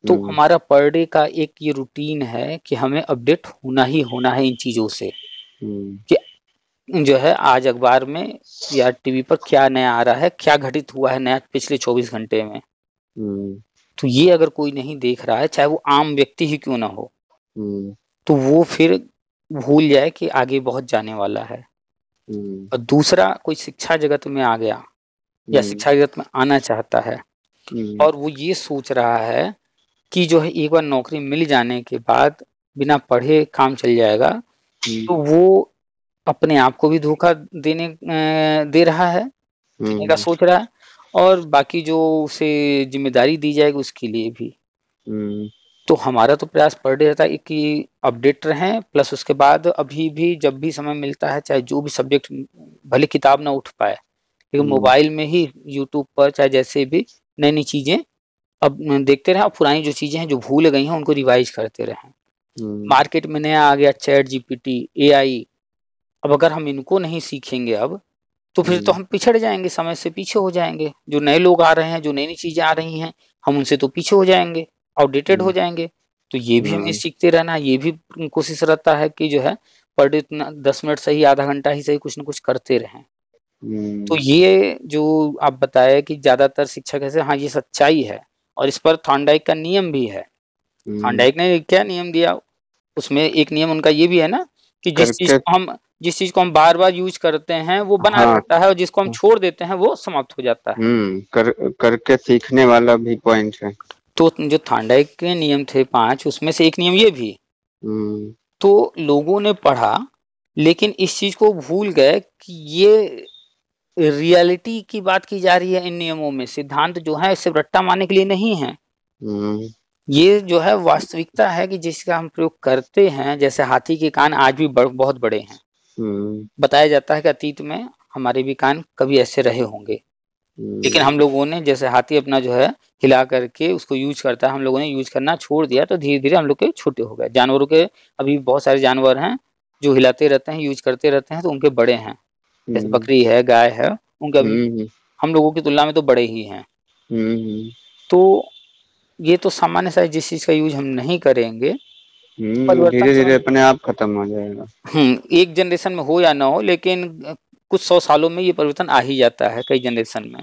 तो हमारा पर डे का एक ये रूटीन है कि हमें अपडेट होना ही होना है इन चीजों से, कि जो है आज अखबार में या टीवी पर क्या नया आ रहा है, क्या घटित हुआ है नया पिछले 24 घंटे में। तो ये अगर कोई नहीं देख रहा है, चाहे वो आम व्यक्ति ही क्यों ना हो, तो वो फिर भूल जाए कि आगे बहुत जाने वाला है। और दूसरा, कोई शिक्षा जगत में आ गया या शिक्षा जगत में आना चाहता है और वो ये सोच रहा है कि जो है एक बार नौकरी मिल जाने के बाद बिना पढ़े काम चल जाएगा, तो वो अपने आप को भी धोखा दे रहा है, देने का सोच रहा है, और बाकी जो उसे जिम्मेदारी दी जाएगी उसके लिए भी। तो हमारा तो प्रयास पर डे रहता है कि अपडेट रहें, प्लस उसके बाद अभी भी जब भी समय मिलता है, चाहे जो भी सब्जेक्ट, भले किताब ना उठ पाए लेकिन मोबाइल में ही यूट्यूब पर चाहे जैसे भी नई नई चीजें अब देखते रहें, और पुरानी जो चीजें हैं जो भूल गई हैं उनको रिवाइज करते रहें। मार्केट में नया आ गया चैट जीपीटी, AI, अब अगर हम इनको नहीं सीखेंगे अब, तो फिर तो हम पिछड़ जाएंगे, समय से पीछे हो जाएंगे। जो नए लोग आ रहे हैं, जो नई नई चीजें आ रही हैं, हम उनसे तो पीछे हो जाएंगे, आउटडेटेड हो जाएंगे। तो ये भी हमें सीखते रहना, ये भी कोशिश रहता है कि जो है पर डे 10 मिनट सही, आधा घंटा ही सही, कुछ ना कुछ करते रहें। तो ये जो आप बताए कि ज्यादातर शिक्षक ऐसे, हाँ ये सच्चाई है, और इस पर थॉर्नडाइक का नियम भी है। थॉर्नडाइक ने क्या नियम दिया, उसमें एक नियम उनका ये भी है ना कि जिस चीज को हम बार बार यूज करते हैं वो बना रहता है, और जिसको हम छोड़ देते हैं वो समाप्त हो जाता है। करके सीखने वाला भी पॉइंट है। तो जो थॉर्नडाइक के नियम थे 5, उसमें से एक नियम ये भी। तो लोगों ने पढ़ा लेकिन इस चीज को भूल गए कि ये रियलिटी की बात की जा रही है इन नियमों में। सिद्धांत जो है सिर्फ रट्टा मारने के लिए नहीं है, ये जो है वास्तविकता है कि जिसका हम प्रयोग करते हैं। जैसे हाथी के कान आज भी बहुत बड़े हैं, बताया जाता है कि अतीत में हमारे भी कान कभी ऐसे रहे होंगे, लेकिन हम लोगों ने, जैसे हाथी अपना जो है हिला करके उसको यूज करता है, हम लोगों ने यूज करना छोड़ दिया, तो धीरे धीरे हम लोग के छोटे हो गए। जानवरों के अभी बहुत सारे जानवर हैं जो हिलाते रहते हैं, यूज करते रहते हैं, तो उनके बड़े हैं। जैसे बकरी है, गाय है, उनके अभी हम लोगों की तुलना में तो बड़े ही हैं। तो ये तो सामान्य सा, जिस चीज का यूज हम नहीं करेंगे धीरे धीरे अपने आप खत्म हो जाएगा। एक जनरेशन में हो या ना हो, लेकिन कुछ 100 सालों में ये परिवर्तन आ ही जाता है, कई जनरेशन में।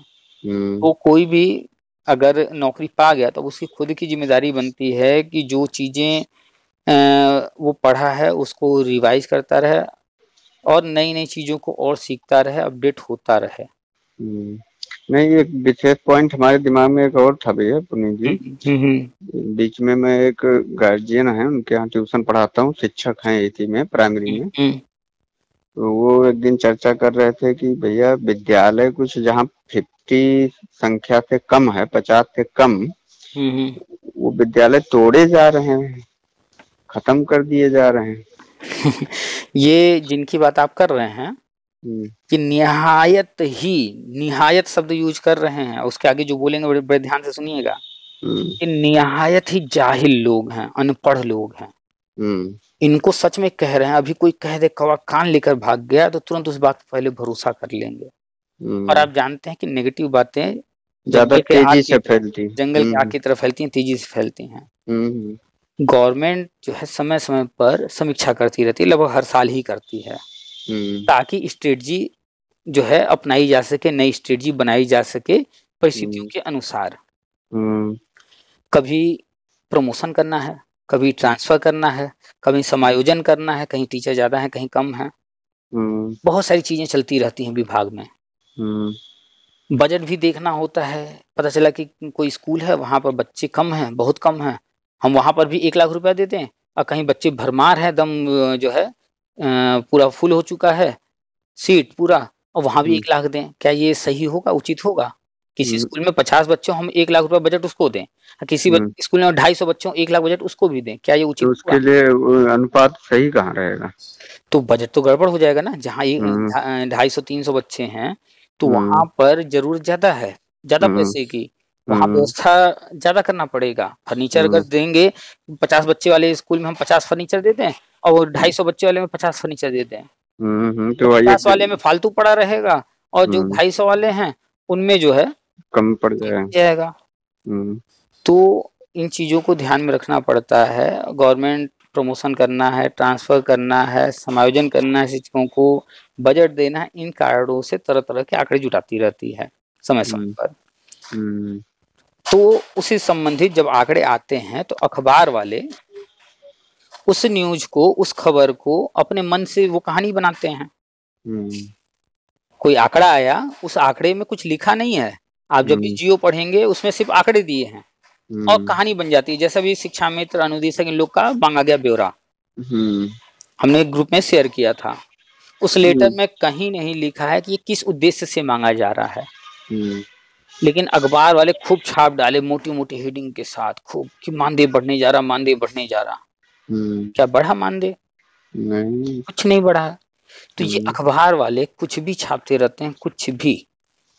तो कोई भी अगर नौकरी पा गया तो उसकी खुद की जिम्मेदारी बनती है कि जो चीजें वो पढ़ा है उसको रिवाइज करता रहे और नई नई चीजों को और सीखता रहे, अपडेट होता रहे। नहीं, एक विशेष पॉइंट हमारे दिमाग में एक और था भैया पुनीत जी। बीच में मैं एक गार्जियन है, उनके यहाँ ट्यूशन पढ़ाता हूँ, शिक्षक हैं इसी में, प्राइमरी में। तो वो एक दिन चर्चा कर रहे थे कि भैया विद्यालय कुछ जहाँ 50 संख्या से कम है, 50 से कम, वो विद्यालय तोड़े जा रहे हैं, खत्म कर दिए जा रहे हैं। ये जिनकी बात आप कर रहे हैं कि निहायत शब्द यूज कर रहे हैं, उसके आगे जो बोलेंगे बड़े ध्यान से सुनिएगा, कि निहायत ही जाहिल लोग हैं, अनपढ़ लोग हैं। इनको सच में कह रहे हैं। अभी कोई कह दे कौवा कान लेकर भाग गया तो तुरंत उस बात पर पहले भरोसा कर लेंगे। और आप जानते हैं कि नेगेटिव बातें ज्यादा तेजी से फैलती, जंगल की आग की तरफ फैलती हैं, तेजी से फैलती हैं। गवर्नमेंट जो है समय समय पर समीक्षा करती रहती है, लगभग हर साल ही करती है, ताकि स्ट्रेटजी जो है अपनाई जा सके, नई स्ट्रेटजी बनाई जा सके परिस्थितियों के अनुसार। कभी प्रमोशन करना है, कभी ट्रांसफर करना है, कभी समायोजन करना है, कहीं टीचर ज्यादा है कहीं कम है, बहुत सारी चीजें चलती रहती हैं विभाग में। बजट भी देखना होता है। पता चला कि कोई स्कूल है वहां पर बच्चे कम हैं, बहुत कम हैं, हम वहां पर भी 1 लाख रुपया देते हैं, और कहीं बच्चे भरमार है, दम जो है पूरा फुल हो चुका है सीट पूरा, और वहां भी 1 लाख दें, क्या ये सही होगा, उचित होगा? किसी स्कूल में 50 बच्चों हम 1 लाख रुपए बजट उसको दें, किसी स्कूल में 250 बच्चों 1 लाख बजट उसको भी दें, क्या ये उचित तो उसके लिए अनुपात सही कहाँ रहेगा? तो बजट तो गड़बड़ हो जाएगा ना। जहाँ 250-300 बच्चे हैं तो वहां पर जरूरत ज्यादा है, ज्यादा पैसे की, वहां व्यवस्था ज्यादा करना पड़ेगा। फर्नीचर अगर देंगे 50 बच्चे वाले स्कूल में हम 50 फर्नीचर देते हैं, और 250 बच्चे वाले में 50 फर्नीचर देते हैं, तो 50 वाले में फालतू पड़ा रहेगा, और जो 250 वाले हैं उनमें जो है कम पड़ जाएगा। तो इन चीजों को ध्यान में रखना पड़ता है। गवर्नमेंट प्रमोशन करना है, ट्रांसफर करना है, समायोजन करना है शिक्षकों को, बजट देना है, इन कारणों से तरह तरह के आंकड़े जुटाती रहती है समय समय पर। तो उसी संबंधित जब आंकड़े आते हैं तो अखबार वाले उस न्यूज को, उस खबर को अपने मन से वो कहानी बनाते हैं। कोई आंकड़ा आया, उस आंकड़े में कुछ लिखा नहीं है, आप जब भी जियो पढ़ेंगे उसमें सिर्फ आंकड़े दिए हैं और कहानी बन जाती है। जैसा भी शिक्षा मित्र, अनुदेशक, इन लोग का मांगा गया ब्यौरा हमने एक ग्रुप में शेयर किया था, उस लेटर में कहीं नहीं लिखा है कि ये किस उद्देश्य से मांगा जा रहा है, लेकिन अखबार वाले खूब छाप डाले मोटी मोटी हेडिंग के साथ, खूब कि मानदेय बढ़ने जा रहा, मानदेय बढ़ने जा रहा। क्या बढ़ा मानदेय? नहीं, कुछ नहीं बढ़ा। तो ये अखबार वाले कुछ भी छापते रहते हैं, कुछ भी,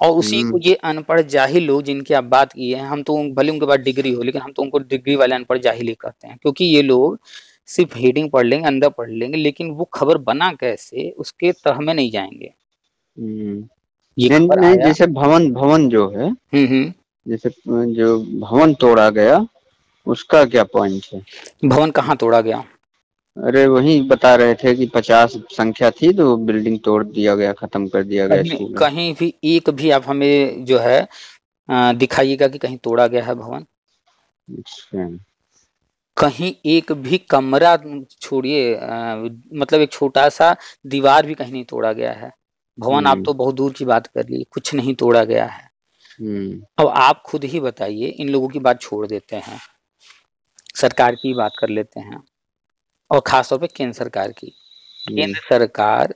और उसी को ये अनपढ़ जाहिल लोग जिनकी आप बात की है, हम तो भले उनके पास डिग्री हो, लेकिन हम तो उनको डिग्री वाले अनपढ़ जाहिल ही कहते हैं, क्योंकि ये लोग सिर्फ हेडिंग पढ़ लेंगे, अंदर पढ़ लेंगे, लेकिन वो खबर बना कैसे उसके तह में नहीं जाएंगे। ये नहीं, जैसे भवन जो है, जैसे जो भवन तोड़ा गया उसका क्या पॉइंट है? भवन कहाँ तोड़ा गया? अरे वही बता रहे थे कि 50 संख्या थी तो बिल्डिंग तोड़ दिया गया, खत्म कर दिया गया स्कूल। कहीं भी एक भी आप हमें जो है दिखाइएगा कि कहीं तोड़ा गया है भवन। कहीं एक भी कमरा छोड़िए, मतलब एक छोटा सा दीवार भी कहीं नहीं तोड़ा गया है। भवन आप तो बहुत दूर की बात कर ली, कुछ नहीं तोड़ा गया है। अब आप खुद ही बताइए, इन लोगों की बात छोड़ देते हैं, सरकार की बात कर लेते हैं, और खासतौर पे केंद्र सरकार की। केंद्र सरकार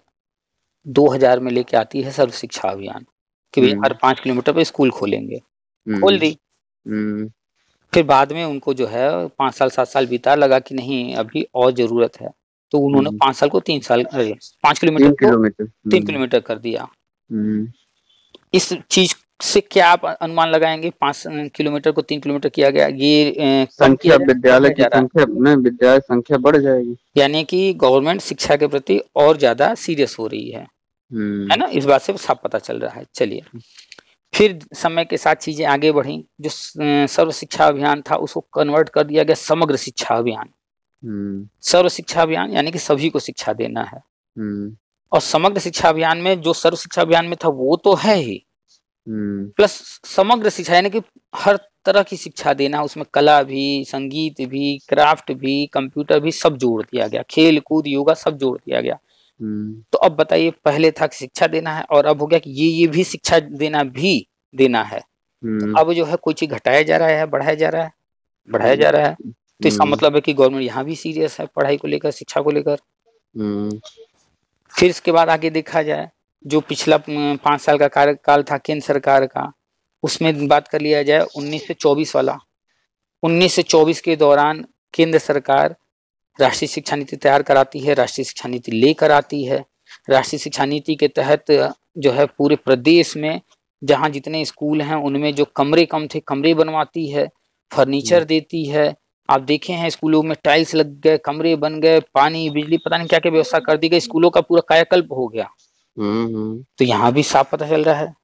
2000 में लेके आती है सर्व शिक्षा अभियान कि भाई हर 5 किलोमीटर पे स्कूल खोलेंगे, खोल दी। फिर बाद में उनको जो है 5 साल 7 साल बीता, लगा कि नहीं अभी और जरूरत है, तो उन्होंने 5 साल को 3 साल, 5 किलोमीटर को 3 किलोमीटर कर दिया। इस चीज से क्या आप अनुमान लगाएंगे? 5 किलोमीटर को 3 किलोमीटर किया गया, ये संख्या विद्यालय की संख्या में विद्यालय संख्या बढ़ जाएगी, यानी कि गवर्नमेंट शिक्षा के प्रति और ज्यादा सीरियस हो रही है ना, इस बात से साफ पता चल रहा है। चलिए, फिर समय के साथ चीजें आगे बढ़ी, जो सर्व शिक्षा अभियान था उसको कन्वर्ट कर दिया गया समग्र शिक्षा अभियान। सर्व शिक्षा अभियान यानी कि सभी को शिक्षा देना है, और समग्र शिक्षा अभियान में जो सर्व शिक्षा अभियान में था वो तो है ही, प्लस समग्र शिक्षा यानी कि हर तरह की शिक्षा देना, उसमें कला भी, संगीत भी, क्राफ्ट भी, कंप्यूटर भी, सब जोड़ दिया गया, खेल कूद योगा सब जोड़ दिया गया। तो अब बताइए, पहले था कि शिक्षा देना है, और अब हो गया कि ये भी शिक्षा देना है। तो अब जो है कोई चीज घटाया जा रहा है, बढ़ाया जा रहा है, बढ़ाया जा रहा है। तो इसका मतलब है कि गवर्नमेंट यहाँ भी सीरियस है पढ़ाई को लेकर, शिक्षा को लेकर। फिर इसके बाद आगे देखा जाए, जो पिछला 5 साल का कार्यकाल था केंद्र सरकार का, उसमें बात कर लिया जाए 19 से 24 वाला। 19 से 24 के दौरान केंद्र सरकार राष्ट्रीय शिक्षा नीति तैयार कराती है, राष्ट्रीय शिक्षा नीति लेकर आती है। राष्ट्रीय शिक्षा नीति के तहत जो है पूरे प्रदेश में जहाँ जितने स्कूल हैं उनमें जो कमरे कम थे, कमरे बनवाती है, फर्नीचर देती है। आप देखे हैं स्कूलों में टाइल्स लग गए, कमरे बन गए, पानी बिजली पता नहीं क्या क्या व्यवस्था कर दी गई, स्कूलों का पूरा कायाकल्प हो गया। तो यहाँ भी साफ पता चल रहा है,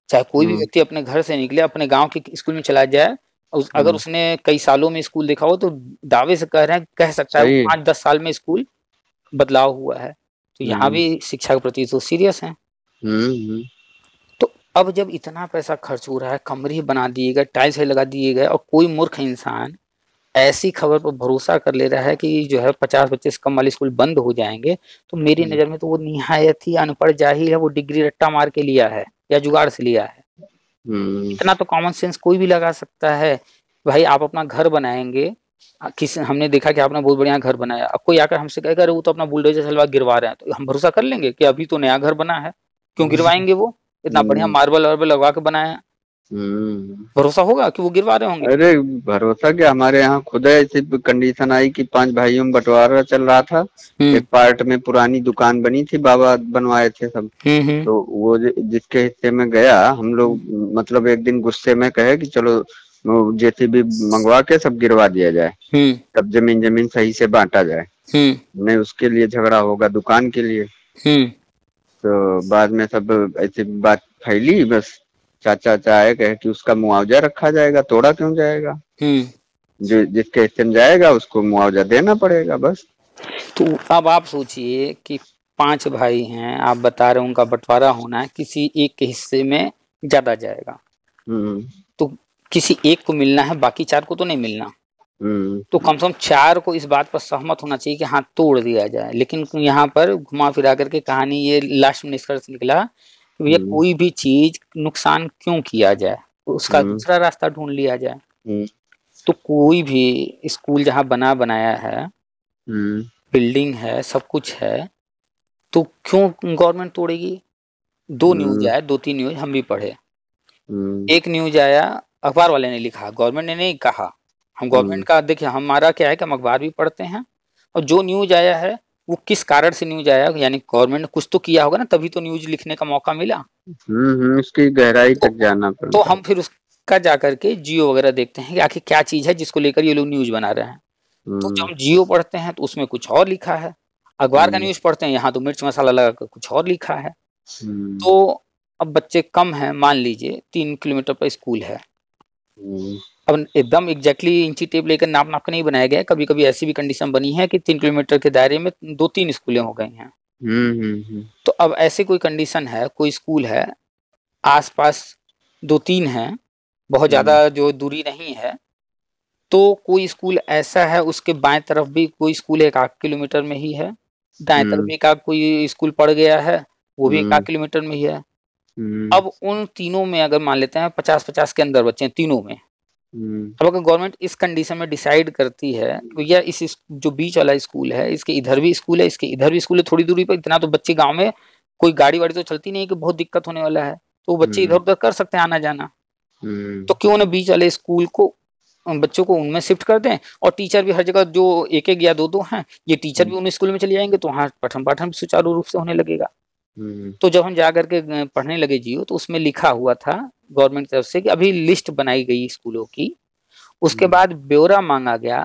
चाहे कोई भी व्यक्ति अपने घर से निकले, अपने गांव के स्कूल में चला जाए, अगर उसने कई सालों में स्कूल देखा हो तो दावे से कह सकता है 5-10 साल में स्कूल बदलाव हुआ है। तो यहाँ भी शिक्षा के प्रति तो सीरियस है। तो अब जब इतना पैसा खर्च हो रहा है, कमरे बना दिए गए, टाइल्स लगा दिए गए, और कोई मूर्ख इंसान ऐसी खबर पर भरोसा कर ले रहा है कि जो है 50 बच्चे से कम वाले स्कूल बंद हो जाएंगे, तो मेरी नजर में तो वो निहायत ही अनपढ़ जाहिल है, वो डिग्री रट्टा मार के लिया है या जुगाड़ से लिया है। इतना तो कॉमन सेंस कोई भी लगा सकता है। भाई आप अपना घर बनाएंगे, किसी हमने देखा कि आपने बहुत बढ़िया घर बनाया, अब कोई आकर हमसे कहेगा अरे वो तो अपना बुलडोजर चलवा गिरवा रहे हैं, तो हम भरोसा कर लेंगे कि अभी तो नया घर बना है, क्यों गिरवाएंगे? वो इतना बढ़िया मार्बल वार्बल लगवा के बनाया, भरोसा होगा कि वो गिरवा रहे होंगे? अरे भरोसा क्या, हमारे यहाँ खुद ऐसी कंडीशन आई कि 5 भाइयों में बंटवारा चल रहा था। एक पार्ट में पुरानी दुकान बनी थी, बाबा बनवाए थे सब। तो वो जिसके हिस्से में गया, हम लोग मतलब एक दिन गुस्से में कहे कि चलो जेसीबी मंगवा के सब गिरवा दिया जाए, तब जमीन सही से बांटा जाए। नहीं उसके लिए झगड़ा होगा दुकान के लिए। तो बाद में सब ऐसी बात फैली, बस चाचा आए कहे कि उसका मुआवजा रखा जाएगा, तोड़ा क्यों जाएगा, जो जिसके हिस्से में जाएगा उसको मुआवजा देना पड़ेगा बस। तो अब आप सोचिए कि 5 भाई हैं, आप बता रहे हैं उनका बंटवारा होना है, किसी एक के हिस्से में ज्यादा जाएगा, तो किसी एक को मिलना है, बाकी 4 को तो नहीं मिलना। तो कम से कम 4 को इस बात पर सहमत होना चाहिए कि हाँ तोड़ दिया जाए। लेकिन यहाँ पर घुमा फिरा करके कहानी ये लास्ट में निष्कर्ष निकला कि भैया कोई भी चीज नुकसान क्यों किया जाए, उसका दूसरा रास्ता ढूंढ लिया जाए। तो कोई भी स्कूल जहाँ बनाया है, बिल्डिंग है, सब कुछ है, तो क्यों गवर्नमेंट तोड़ेगी? 2 न्यूज आया, 2-3 न्यूज हम भी पढ़े। एक न्यूज आया, अखबार वाले ने लिखा, गवर्नमेंट ने नहीं कहा। हम गवर्नमेंट का देखिए, हमारा क्या है कि हम अखबार भी पढ़ते हैं, और जो न्यूज आया है वो किस कारण से न्यूज आया, यानी गवर्नमेंट ने कुछ तो किया होगा ना, तभी तो न्यूज लिखने का मौका मिला। उसकी गहराई तक जाना पड़ता। तो हम फिर उसका जाकर के जियो वगैरह देखते हैं कि आखिर क्या चीज है जिसको लेकर ये लोग न्यूज बना रहे हैं। तो जब हम जियो पढ़ते हैं तो उसमें कुछ और लिखा है, अखबार का न्यूज पढ़ते हैं यहाँ तो मिर्च मसाला लगा कर कुछ और लिखा है। तो अब बच्चे कम हैं, मान लीजिए 3 किलोमीटर पर स्कूल है, अब एकदम एग्जैक्टली इंची टेप लेकर नाप के नहीं बनाया गया है, कभी कभी ऐसी भी कंडीशन बनी है कि 3 किलोमीटर के दायरे में 2-3 स्कूलें हो गई हैं। तो अब ऐसे कोई कंडीशन है, कोई स्कूल है, आसपास 2-3 हैं, बहुत ज्यादा जो दूरी नहीं है, तो कोई स्कूल ऐसा है उसके बाएं तरफ भी कोई स्कूल 1-8 किलोमीटर में ही है, दाएं तरफ भी एक कोई स्कूल पड़ गया है, वो भी 1-8 किलोमीटर में ही है। अब उन तीनों में अगर मान लेते हैं 50-50 के अंदर बच्चे हैं तीनों में, अब अगर गवर्नमेंट इस कंडीशन में डिसाइड करती है भैया इस जो बीच वाला स्कूल है, इसके इधर भी स्कूल है, इसके इधर भी स्कूल है, थोड़ी दूरी पर, इतना तो बच्चे गांव में कोई गाड़ी वाड़ी तो चलती नहीं कि बहुत दिक्कत होने वाला है, तो बच्चे इधर उधर कर सकते हैं आना जाना, तो क्यों ना बीच वाले स्कूल को बच्चों को उनमें शिफ्ट कर दें, और टीचर भी हर जगह जो 1-1 या 2-2 हैं, ये टीचर भी उन स्कूल में चले जाएंगे, तो वहाँ पठन पाठन सुचारू रूप से होने लगेगा। तो जब हम जा करके पढ़ने लगे जियो, तो उसमें लिखा हुआ था गवर्नमेंट की तरफ से कि अभी लिस्ट बनाई गई स्कूलों की, उसके बाद ब्यौरा मांगा गया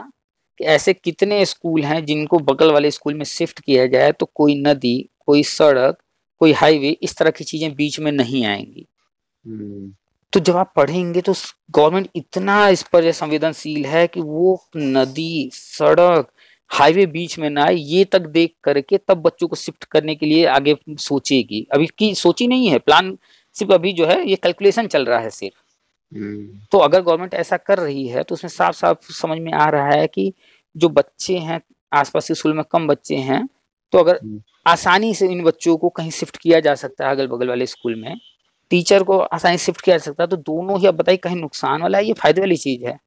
कि ऐसे कितने स्कूल हैं जिनको बगल वाले स्कूल में शिफ्ट किया जाए, तो कोई नदी, कोई सड़क, कोई हाईवे, इस तरह की चीजें बीच में नहीं आएंगी। तो जब आप पढ़ेंगे तो गवर्नमेंट इतना इस पर संवेदनशील है कि वो नदी, सड़क, हाईवे बीच में ना आए, ये तक देख करके तब बच्चों को शिफ्ट करने के लिए आगे सोचेगी। अभी की सोची नहीं है, प्लान सिर्फ अभी जो है ये कैलकुलेशन चल रहा है सिर्फ। तो अगर गवर्नमेंट ऐसा कर रही है तो उसमें साफ साफ समझ में आ रहा है कि जो बच्चे हैं आसपास के स्कूल में कम बच्चे हैं, तो अगर आसानी से इन बच्चों को कहीं शिफ्ट किया जा सकता है, अगल बगल वाले स्कूल में टीचर को आसानी शिफ्ट किया जा सकता है, तो दोनों ही, अब बताइए कहीं नुकसान वाला है ये फायदे वाली चीज है?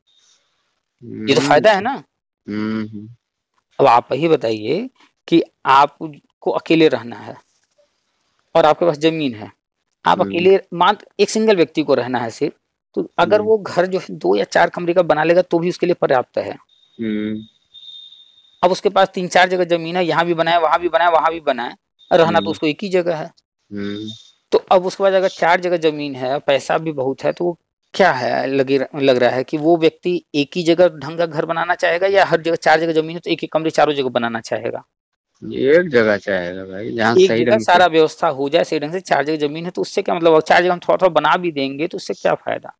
ये तो फायदा है ना। अब आप ही बताइए कि आपको अकेले रहना है और आपके पास जमीन है, आप अकेले मान एक सिंगल व्यक्ति को रहना है सिर्फ, तो अगर वो घर जो है 2 या 4 कमरे का बना लेगा तो भी उसके लिए पर्याप्त है। अब उसके पास 3-4 जगह जमीन है, यहाँ भी बनाए, वहां भी बनाए, वहां भी बनाए, रहना तो उसको एक ही जगह है। तो अब उसके बाद अगर 4 जगह जमीन है, पैसा भी बहुत है, तो वो क्या है लग रहा है कि वो व्यक्ति एक ही जगह ढंग का घर बनाना चाहेगा, या हर जगह 4 जगह जमीन है तो एक एक कमरे चारों जगह बनाना चाहेगा? एक जगह चाहेगा भाई, जहाँ एक सही जगह सारा व्यवस्था हो जाए सही ढंग से। 4 जगह जमीन है तो उससे क्या मतलब, 4 जगह हम थोड़ा थोड़ा बना भी देंगे तो उससे क्या फायदा?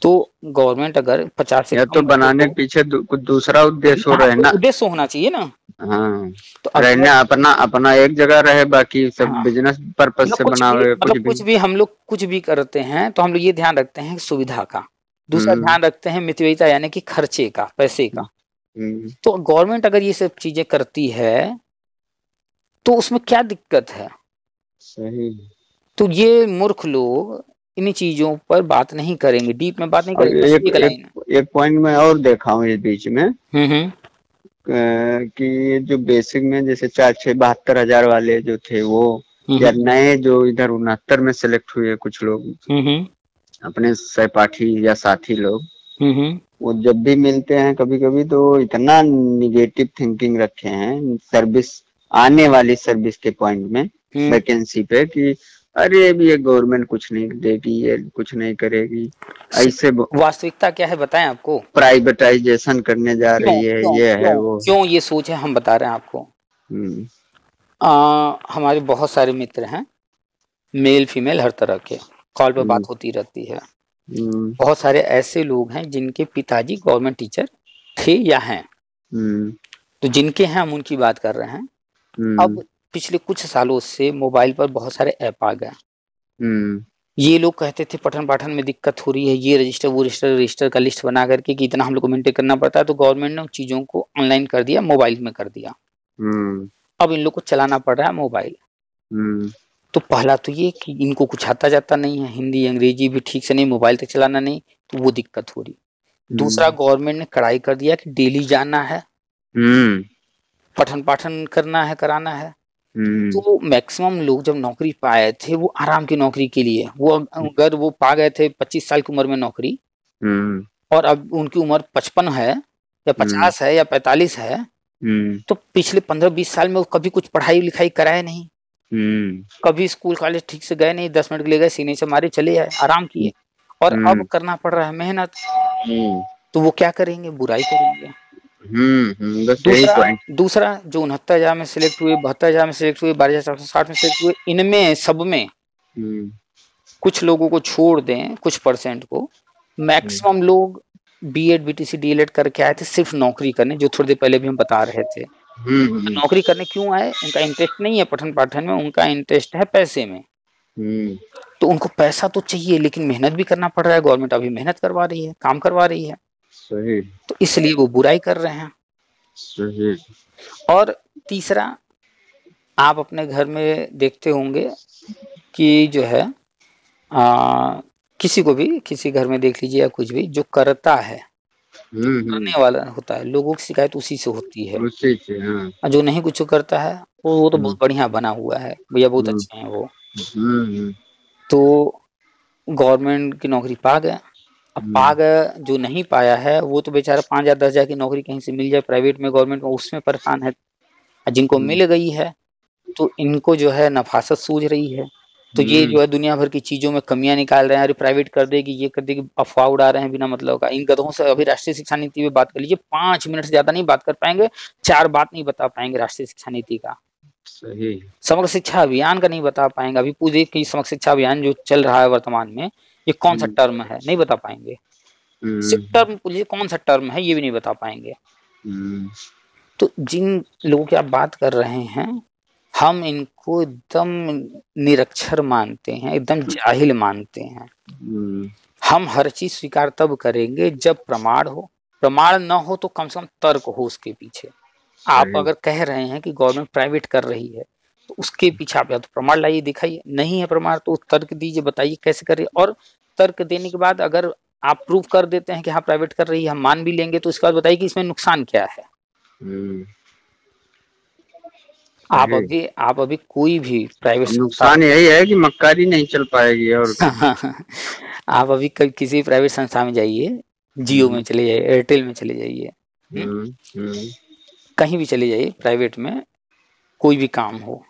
तो गवर्नमेंट अगर 50 से तो बनाने के पीछे कुछ दूसरा उद्देश्य हो रहा है ना, उद्देश्य होना चाहिए ना। हाँ, तो रहने अपना एक जगह रहे, बाकी सब बिजनेस पर्पज से बनावे। मतलब कुछ भी हम लोग कुछ भी करते हैं तो हम लोग ये ध्यान रखते हैं सुविधा का, दूसरा ध्यान रखते हैं मितव्ययिता यानी कि खर्चे का, पैसे का। तो गवर्नमेंट अगर ये सब चीजें करती है तो उसमें क्या दिक्कत है? सही। तो ये मूर्ख लोग इन्हीं चीजों पर बात नहीं करेंगे, डीप में बात नहीं और करेंगे। एक पॉइंट में और देखा हूँ इस बीच में कि जो बेसिक में जैसे 4-6-72 हजार वाले जो थे वो, या नए जो इधर 69 में सेलेक्ट हुए कुछ लोग अपने सहपाठी या साथी लोग, वो जब भी मिलते हैं कभी कभी तो इतना निगेटिव थिंकिंग रखे हैं सर्विस, आने वाली सर्विस के पॉइंट में, वैकेंसी पे, कि अरे अभी ये गवर्नमेंट कुछ नहीं देगी, ये कुछ नहीं करेगी, ऐसे। वास्तविकता क्या है बताएं आपको? प्राइवेटाइजेशन करने जा रही है, ये है वो। क्यों ये सोच है हम बता रहे हैं आपको। हमारे बहुत सारे मित्र हैं, मेल फीमेल हर तरह के, कॉल पर बात होती रहती है। बहुत सारे ऐसे लोग हैं जिनके पिताजी गवर्नमेंट टीचर थे या हैं, तो जिनके हैं हम उनकी बात कर रहे हैं। अब पिछले कुछ सालों से मोबाइल पर बहुत सारे ऐप आ गए। ये लोग कहते थे पठन पाठन में दिक्कत हो रही है, ये रजिस्टर वो रजिस्टर का लिस्ट बना करके कि इतना हम लोग को मेंटेन करना पड़ता है, तो गवर्नमेंट ने उन चीजों को ऑनलाइन कर दिया, मोबाइल में कर दिया। अब इन लोग को चलाना पड़ रहा है मोबाइल। तो पहला तो ये कि इनको कुछ आता जाता नहीं है, हिंदी अंग्रेजी भी ठीक से नहीं, मोबाइल तक चलाना नहीं, तो वो दिक्कत हो रही। दूसरा, गवर्नमेंट ने कड़ाई कर दिया कि डेली जाना है, पठन पाठन करना है, कराना है। तो मैक्सिमम लोग जब नौकरी पाए थे वो आराम की नौकरी के लिए, वो अगर वो पा गए थे 25 साल की उम्र में नौकरी, और अब उनकी उम्र 55 है या 50 है या 45 है, तो पिछले 15-20 साल में वो कभी कुछ पढ़ाई लिखाई कराए नहीं, कभी स्कूल कॉलेज ठीक से गए नहीं, 10 मिनट के लिए गए, सीने से मारे चले आए, आराम किए, और अब करना पड़ रहा है मेहनत। तो वो क्या करेंगे? बुराई करेंगे। दूसरा जो 69,000 में सिलेक्ट हुए, 72,000 में सिलेक्ट हुए, 12,460 में सिलेक्ट हुए, इनमें सब में कुछ लोगों को छोड़ दें, कुछ परसेंट को, मैक्सिमम लोग बीएड बीटीसी डीएलएड करके आए थे सिर्फ नौकरी करने, जो थोड़ी देर पहले भी हम बता रहे थे। तो नौकरी करने क्यों आए? उनका इंटरेस्ट नहीं है पठन पाठन में, उनका इंटरेस्ट है पैसे में। तो उनको पैसा तो चाहिए, लेकिन मेहनत भी करना पड़ रहा है, गवर्नमेंट अभी मेहनत करवा रही है, काम करवा रही है। सही। तो इसलिए वो बुराई कर रहे हैं। सही। और तीसरा, आप अपने घर में देखते होंगे कि जो है किसी को भी, किसी घर में देख लीजिए या कुछ भी, जो करता है, करने वाला होता है, लोगों की शिकायत उसी से होती है, उसी से। हाँ। जो नहीं कुछ करता है वो तो बहुत बढ़िया बना हुआ है भैया, बहुत अच्छे हैं वो। तो गवर्नमेंट की नौकरी पा गया। अब पा गया, जो नहीं पाया है वो तो बेचारा 5 या 10 हजार की नौकरी कहीं से मिल जाए प्राइवेट में, गवर्नमेंट में, उसमें परेशान है। जिनको मिल गई है तो इनको जो है नफासत सूझ रही है, तो ये जो है दुनिया भर की चीजों में कमियां निकाल रहे हैं, अरे प्राइवेट कर देगी, ये कर देगी, अफवाह उड़ा रहे हैं बिना मतलब का। इन गधों से अभी राष्ट्रीय शिक्षा नीति पे बात कर लीजिए, 5 मिनट से ज्यादा नहीं बात कर पाएंगे, 4 बात नहीं बता पाएंगे राष्ट्रीय शिक्षा नीति का। सही। समग्र शिक्षा अभियान का नहीं बता पाएंगे। अभी पूरे की समग्र शिक्षा अभियान जो चल रहा है वर्तमान में, ये कौन सा टर्म है नहीं बता पाएंगे। सिर्फ टर्म पूछिए कौन सा टर्म है, ये भी नहीं बता पाएंगे। तो जिन लोगों की आप बात कर रहे हैं, हम इनको एकदम निरक्षर मानते हैं, एकदम जाहिल मानते हैं। हम हर चीज स्वीकार तब करेंगे जब प्रमाण हो, प्रमाण न हो तो कम से कम तर्क हो उसके पीछे। आप अगर कह रहे हैं कि गवर्नमेंट प्राइवेट कर रही है, तो उसके पीछे आप या तो प्रमाण लाइए, दिखाइए, नहीं है प्रमाण तो तर्क दीजिए, बताइए कैसे करिए। और तर्क देने के बाद अगर आप प्रूव कर देते हैं कि हाँ प्राइवेट कर रही है, हम मान भी लेंगे, तो इसके बाद बताइए कि इसमें नुकसान क्या है। आप अभी कोई भी प्राइवेट, नुकसान यही है कि मक्कारी नहीं चल पाएगी। और आप अभी किसी प्राइवेट संस्था में जाइए, जियो में चले जाइए, एयरटेल में चले जाइए, कहीं भी चले जाइए प्राइवेट में, कोई भी काम हो,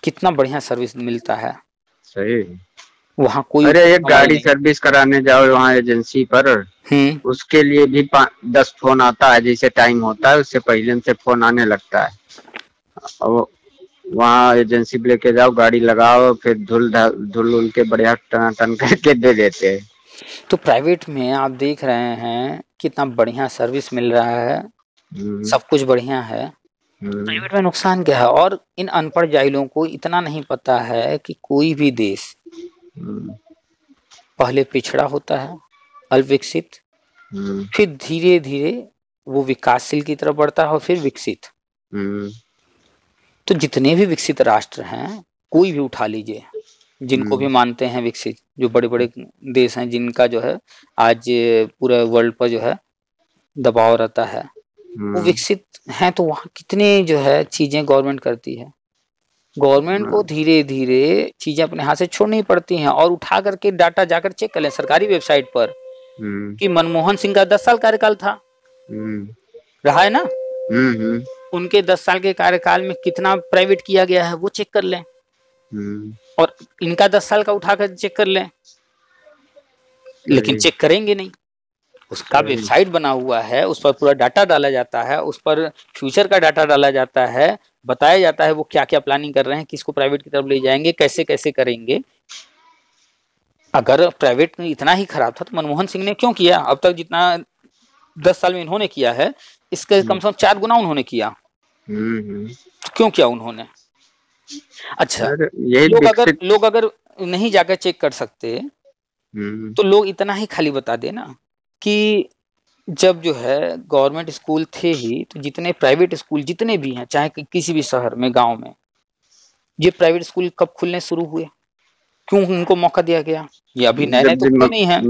कितना बढ़िया सर्विस मिलता है। सही। वहाँ कोई, अरे एक गाड़ी सर्विस कराने जाओ वहाँ एजेंसी पर, उसके लिए भी 10 फोन आता है, जैसे टाइम होता है उससे पहले से फोन आने लगता है। और वहाँ एजेंसी पे लेके जाओ, गाड़ी लगाओ, फिर धुल के बढ़िया टन करके दे देते हैं। तो प्राइवेट में आप देख रहे हैं कितना बढ़िया सर्विस मिल रहा है, सब कुछ बढ़िया है। प्राइवेट में नुकसान क्या है? और इन अनपढ़ जाहिलों को इतना नहीं पता है कि कोई भी देश पहले पिछड़ा होता है, अल्पविकसित, फिर धीरे धीरे वो विकासशील की तरफ बढ़ता है और फिर विकसित। तो जितने भी विकसित राष्ट्र हैं, कोई भी उठा लीजिए, जिनको भी मानते हैं विकसित, जो बड़े बड़े देश हैं जिनका जो है आज पूरे वर्ल्ड पर जो है दबाव रहता है, वो विकसित हैं। तो वहाँ कितनी जो है चीजें गवर्नमेंट करती है। गवर्नमेंट को धीरे धीरे चीजें अपने हाथ से छोड़नी पड़ती हैं और उठा करके डाटा जाकर चेक कर लें सरकारी वेबसाइट पर कि मनमोहन सिंह का 10 साल कार्यकाल था, रहा है ना, उनके 10 साल के कार्यकाल में कितना प्राइवेट किया गया है वो चेक कर लें, और इनका 10 साल का उठाकर चेक कर लें। लेकिन चेक करेंगे नहीं। उसका वेबसाइट बना हुआ है, उस पर पूरा डाटा डाला जाता है, उस पर फ्यूचर का डाटा डाला जाता है, बताया जाता है वो क्या क्या प्लानिंग कर रहे हैं, किसको प्राइवेट की तरफ ले जाएंगे, कैसे कैसे करेंगे। अगर प्राइवेट में इतना ही खराब था तो मनमोहन सिंह ने क्यों किया? अब तक जितना 10 साल में इन्होंने किया है, इसके कम से कम 4 गुना उन्होंने किया। क्यों किया उन्होंने? अच्छा, लोग अगर नहीं जाकर चेक कर सकते तो लोग इतना ही खाली बता देना कि जब जो है गवर्नमेंट स्कूल थे ही, तो जितने प्राइवेट स्कूल जितने भी हैं, चाहे किसी भी शहर में, गांव में, ये प्राइवेट स्कूल कब खुलने शुरू हुए? क्यों उनको मौका दिया गया? ये अभी नए नए तो खुले नहीं है।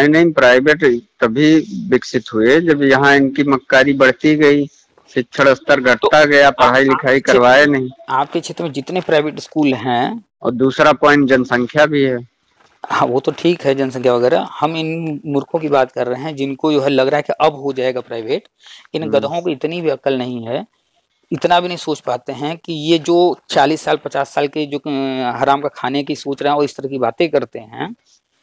नहीं, प्राइवेट तभी विकसित हुए जब यहाँ इनकी मक्कारी बढ़ती गई, शिक्षण स्तर घटता गया, पढ़ाई लिखाई करवाए नहीं। आपके क्षेत्र में जितने प्राइवेट स्कूल हैं, और दूसरा पॉइंट जनसंख्या भी है। हाँ, वो तो ठीक है, जनसंख्या वगैरह। हम इन मूर्खों की बात कर रहे हैं जिनको जो है लग रहा है कि अब हो जाएगा प्राइवेट। इन गधों को इतनी भी अक्ल नहीं है, इतना भी नहीं सोच पाते हैं कि ये जो 40 साल 50 साल के जो हराम का खाने की सोच रहे हैं और इस तरह की बातें करते हैं,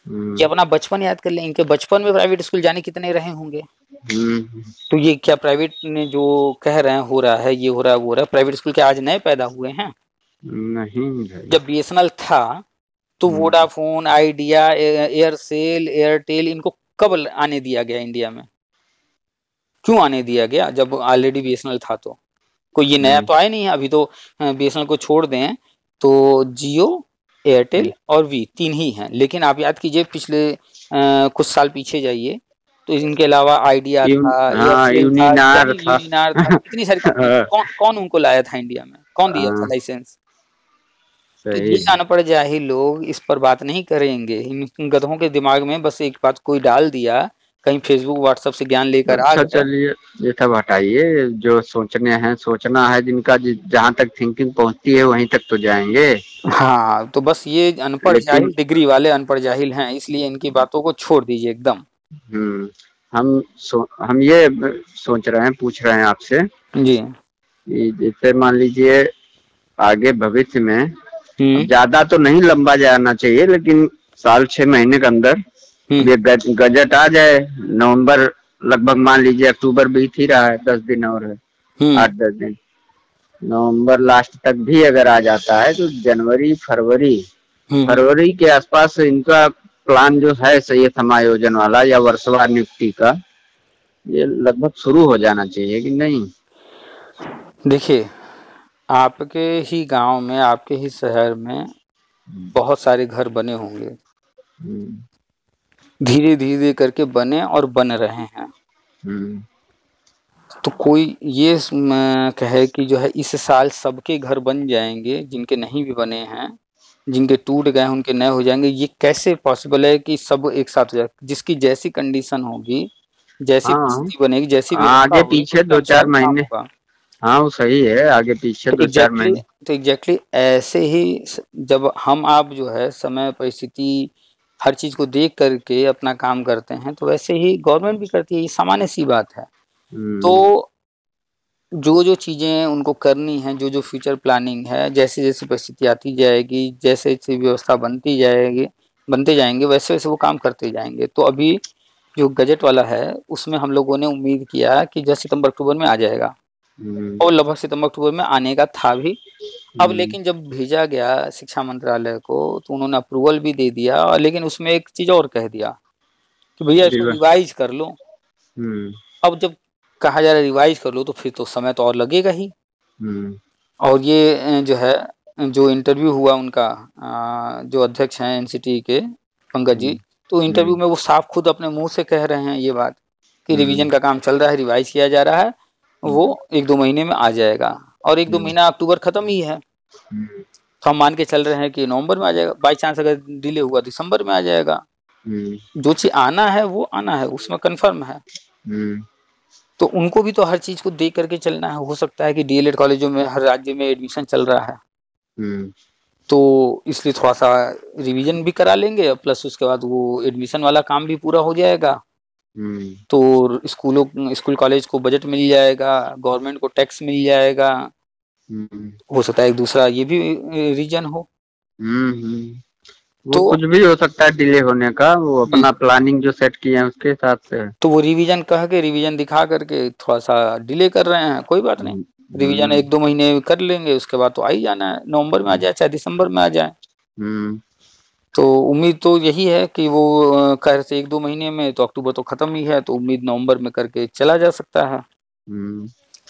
ये अपना बचपन याद कर लें। इनके बचपन में प्राइवेट स्कूल जाने कितने रहे होंगे? तो ये क्या प्राइवेट ने जो कह रहे हैं हो रहा है, ये हो रहा है, वो हो रहा है, प्राइवेट स्कूल के आज नए पैदा हुए हैं? नहीं। जब बीएसएनएल था तो वोडाफोन, आइडिया, एयरसेल, एयरटेल, इनको कब आने दिया गया इंडिया में? क्यों आने दिया गया जब ऑलरेडी बीएसएनएल था? तो कोई ये नया तो आया नहीं है। अभी तो बीएसएनएल को छोड़ दें तो जियो, एयरटेल और वी 3 ही हैं। लेकिन आप याद कीजिए पिछले कुछ साल पीछे जाइए तो इनके अलावा आइडिया था, यूनिनार था, कितनी सारी कौन उनको लाया था इंडिया में? कौन दिया था लाइसेंस? तो ये अनपढ़ जाहिल लोग इस पर बात नहीं करेंगे। इन गधों के दिमाग में बस एक बात कोई डाल दिया, कहीं फेसबुक व्हाट्सएप से ज्ञान लेकर आ गए। चलिए ये सब हटाइए, जो सोचना है जिनका जहाँ तक थिंकिंग पहुँचती है वहीं तक तो जाएंगे। हाँ, तो बस ये अनपढ़ जाहिल, डिग्री वाले अनपढ़ जाहिल हैं, इसलिए इनकी बातों को छोड़ दीजिए एकदम। हम ये सोच रहे हैं, पूछ रहे हैं आपसे जी, जैसे मान लीजिए आगे भविष्य में ज्यादा तो नहीं लंबा जाना चाहिए, लेकिन साल 6 महीने के अंदर ये गजट आ जाए। नवंबर लगभग मान लीजिए, अक्टूबर बीत ही रहा है, 10 दिन और है, 8-10 दिन। नवंबर लास्ट तक भी अगर आ जाता है तो जनवरी फरवरी के आसपास इनका प्लान जो है सही समायोजन वाला या वर्षवार नियुक्ति का, ये लगभग शुरू हो जाना चाहिए कि नहीं? देखिए, आपके ही गांव में, आपके ही शहर में बहुत सारे घर बने होंगे, धीरे धीरे करके बने और बन रहे हैं। तो कोई ये कहे कि जो है इस साल सबके घर बन जाएंगे, जिनके नहीं भी बने हैं, जिनके टूट गए उनके नए हो जाएंगे, ये कैसे पॉसिबल है कि सब एक साथ हो जाए? जिसकी जैसी कंडीशन होगी, जैसी स्थिति बनेगी, जैसी आगे पीछे 2-4 महीने, हाँ वो सही है, आगे पीछे 2-4 महीने। तो एग्जैक्टली ऐसे ही जब हम आप जो है समय परिस्थिति हर चीज को देख करके अपना काम करते हैं, तो वैसे ही गवर्नमेंट भी करती है। ये सामान्य सी बात है। तो जो चीजें उनको करनी है, जो फ्यूचर प्लानिंग है, जैसे जैसे परिस्थिति आती जाएगी, जैसे जैसे व्यवस्था बनते जाएंगे, वैसे वैसे वो काम करते जाएंगे। तो अभी जो गजट वाला है उसमें हम लोगों ने उम्मीद किया कि 10 सितंबर अक्टूबर में आ जाएगा, और लगभग सितंबर अक्टूबर में आने का था भी। अब लेकिन जब भेजा गया शिक्षा मंत्रालय को तो उन्होंने अप्रूवल भी दे दिया, और लेकिन उसमें एक चीज और कह दिया कि भैया इसको रिवाइज कर लो। अब जब कहा जा रहा है रिवाइज कर लो तो फिर तो समय तो और लगेगा ही। और ये जो है, जो इंटरव्यू हुआ उनका, जो अध्यक्ष हैं एनसीटी के पंकज जी, तो इंटरव्यू में वो साफ खुद अपने मुंह से कह रहे हैं ये बात कि रिवीजन का काम चल रहा है, रिवाइज किया जा रहा है, वो 1-2 महीने में आ जाएगा। और 1-2 महीना अक्टूबर खत्म ही है। तो हम मान के चल रहे हैं कि नवंबर में आ जाएगा, बाई चांस अगर डिले हुआ दिसंबर में आ जाएगा। जो चीज आना है वो आना है, उसमें कंफर्म है। तो उनको भी तो हर चीज को देख करके चलना है। हो सकता है कि डीएलएड कॉलेजों में हर राज्य में एडमिशन चल रहा है, तो इसलिए थोड़ा सा रिवीजन भी करा लेंगे, प्लस उसके बाद वो एडमिशन वाला काम भी पूरा हो जाएगा। तो स्कूल कॉलेज को बजट मिल जाएगा, गवर्नमेंट को टैक्स मिल जाएगा। हो सकता है एक दूसरा ये भी रीजन हो। वो तो कुछ भी हो सकता है डिले होने का, वो अपना प्लानिंग जो सेट किए हैं उसके हिसाब से। तो वो रिवीजन कह के, रिवीजन दिखा करके थोड़ा सा डिले कर रहे हैं। कोई बात नहीं, रिवीजन 1-2 महीने कर लेंगे, उसके बाद तो आ ही जाना है, नवंबर में आ जाए चाहे दिसंबर में आ जाए। तो उम्मीद तो यही है कि वो कह रहे थे 1-2 महीने में, तो अक्टूबर तो खत्म ही है, तो उम्मीद नवंबर में करके चला जा सकता है।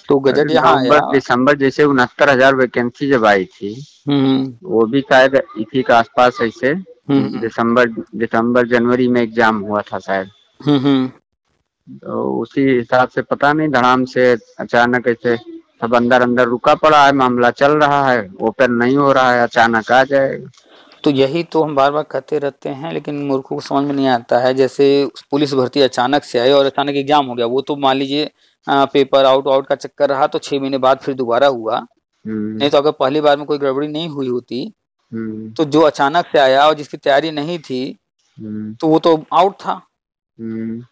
तो गजट यहाँ आया दिसंबर जैसे 69,000 वैकेंसी जब आई थी, वो भी शायद इसी के आसपास ऐसे दिसंबर जनवरी में एग्जाम हुआ था शायद। तो उसी हिसाब से पता नहीं धड़ाम से अचानक ऐसे सब अंदर अंदर रुका पड़ा है, मामला चल रहा है, ओपन नहीं हो रहा है, अचानक आ जाएगा। तो यही तो हम बार बार कहते रहते हैं, लेकिन मूर्खों को समझ में नहीं आता है। जैसे पुलिस भर्ती अचानक से आई और अचानक एग्जाम हो गया, वो तो मान लीजिए पेपर आउट का चक्कर रहा तो 6 महीने बाद फिर दोबारा हुआ। नहीं तो अगर पहली बार में कोई गड़बड़ी नहीं हुई होती तो जो अचानक से आया और जिसकी तैयारी नहीं थी तो वो तो आउट था।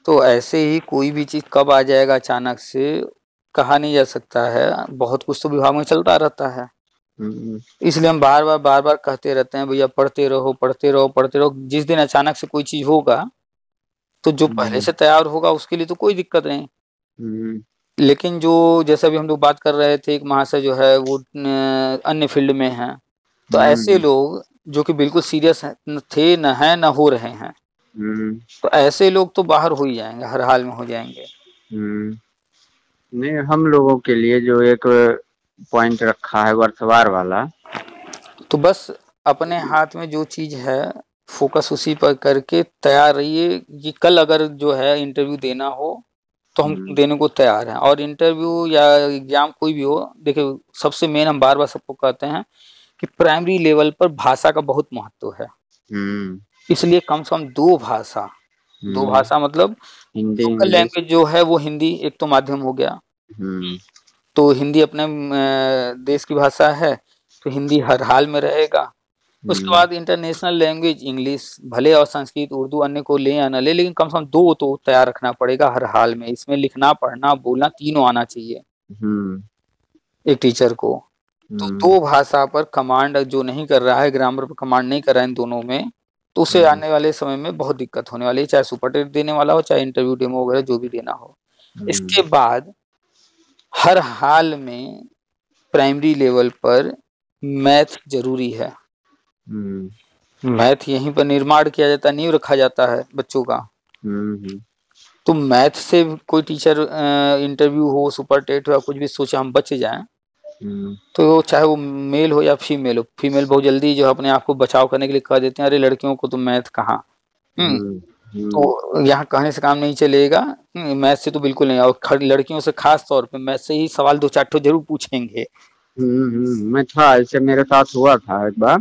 तो ऐसे ही कोई भी चीज कब आ जाएगा अचानक से कहा नहीं जा सकता है। बहुत कुछ तो विभाग में चलता रहता है, इसलिए हम बार बार कहते रहते हैं भैया पढ़ते रहो पढ़ते रहो पढ़ते रहो। जिस दिन अचानक से कोई चीज होगा तो जो पहले से तैयार होगा उसके लिए तो कोई दिक्कत नहीं। लेकिन जो जैसे अभी हम लोग बात कर रहे थे, एक महाशय जो है वो अन्य फील्ड में है, तो ऐसे लोग जो कि बिल्कुल सीरियस थे न है न हो रहे हैं, तो ऐसे लोग तो बाहर हो ही जाएंगे, हर हाल में हो जाएंगे। नहीं, हम लोगों के लिए जो एक पॉइंट रखा है वर्षवार वाला, तो बस अपने हाथ में जो चीज है फोकस उसी पर करके तैयार रहिए कि कल अगर जो है इंटरव्यू देना हो तो हम देने को तैयार हैं। और इंटरव्यू या एग्जाम कोई भी हो, देखिए सबसे मेन हम बार बार सबको कहते हैं कि प्राइमरी लेवल पर भाषा का बहुत महत्व है। इसलिए कम से कम 2 भाषा, 2 भाषा मतलब लोकल लैंग्वेज जो है वो हिंदी एक तो माध्यम हो गया, तो हिंदी अपने देश की भाषा है तो हिंदी हर हाल में रहेगा। उसके बाद इंटरनेशनल लैंग्वेज इंग्लिश, भले और संस्कृत उर्दू अन्य को ले या न ले, लेकिन कम से कम 2 तो तैयार रखना पड़ेगा हर हाल में। इसमें लिखना पढ़ना बोलना तीनों आना चाहिए एक टीचर को। तो 2 भाषा पर कमांड जो नहीं कर रहा है, ग्रामर पर कमांड नहीं कर रहा है इन दोनों में, तो उसे आने वाले समय में बहुत दिक्कत होने वाली है, चाहे सुपर टेट देने वाला हो चाहे इंटरव्यू डेमो वगैरह जो भी देना हो। इसके बाद हर हाल में प्राइमरी लेवल पर मैथ जरूरी है। मैथ यहीं पर निर्माण किया जाता है, नींव रखा जाता है बच्चों का। तो मैथ से कोई टीचर इंटरव्यू हो, सुपर टेट हो या कुछ भी सोचे हम बच जाएं, तो चाहे वो मेल हो या फीमेल हो, फीमेल बहुत जल्दी जो अपने आप को बचाव करने के लिए कह देते हैं अरे लड़कियों को तो मैथ कहाँ। तो यहाँ कहने से काम नहीं चलेगा, मैथ से तो बिल्कुल नहीं। और लड़कियों से खास तौर पे मैथ से ही सवाल 2-4 ठो जरूर पूछेंगे। मैं था ऐसे मेरे साथ हुआ था एक बार।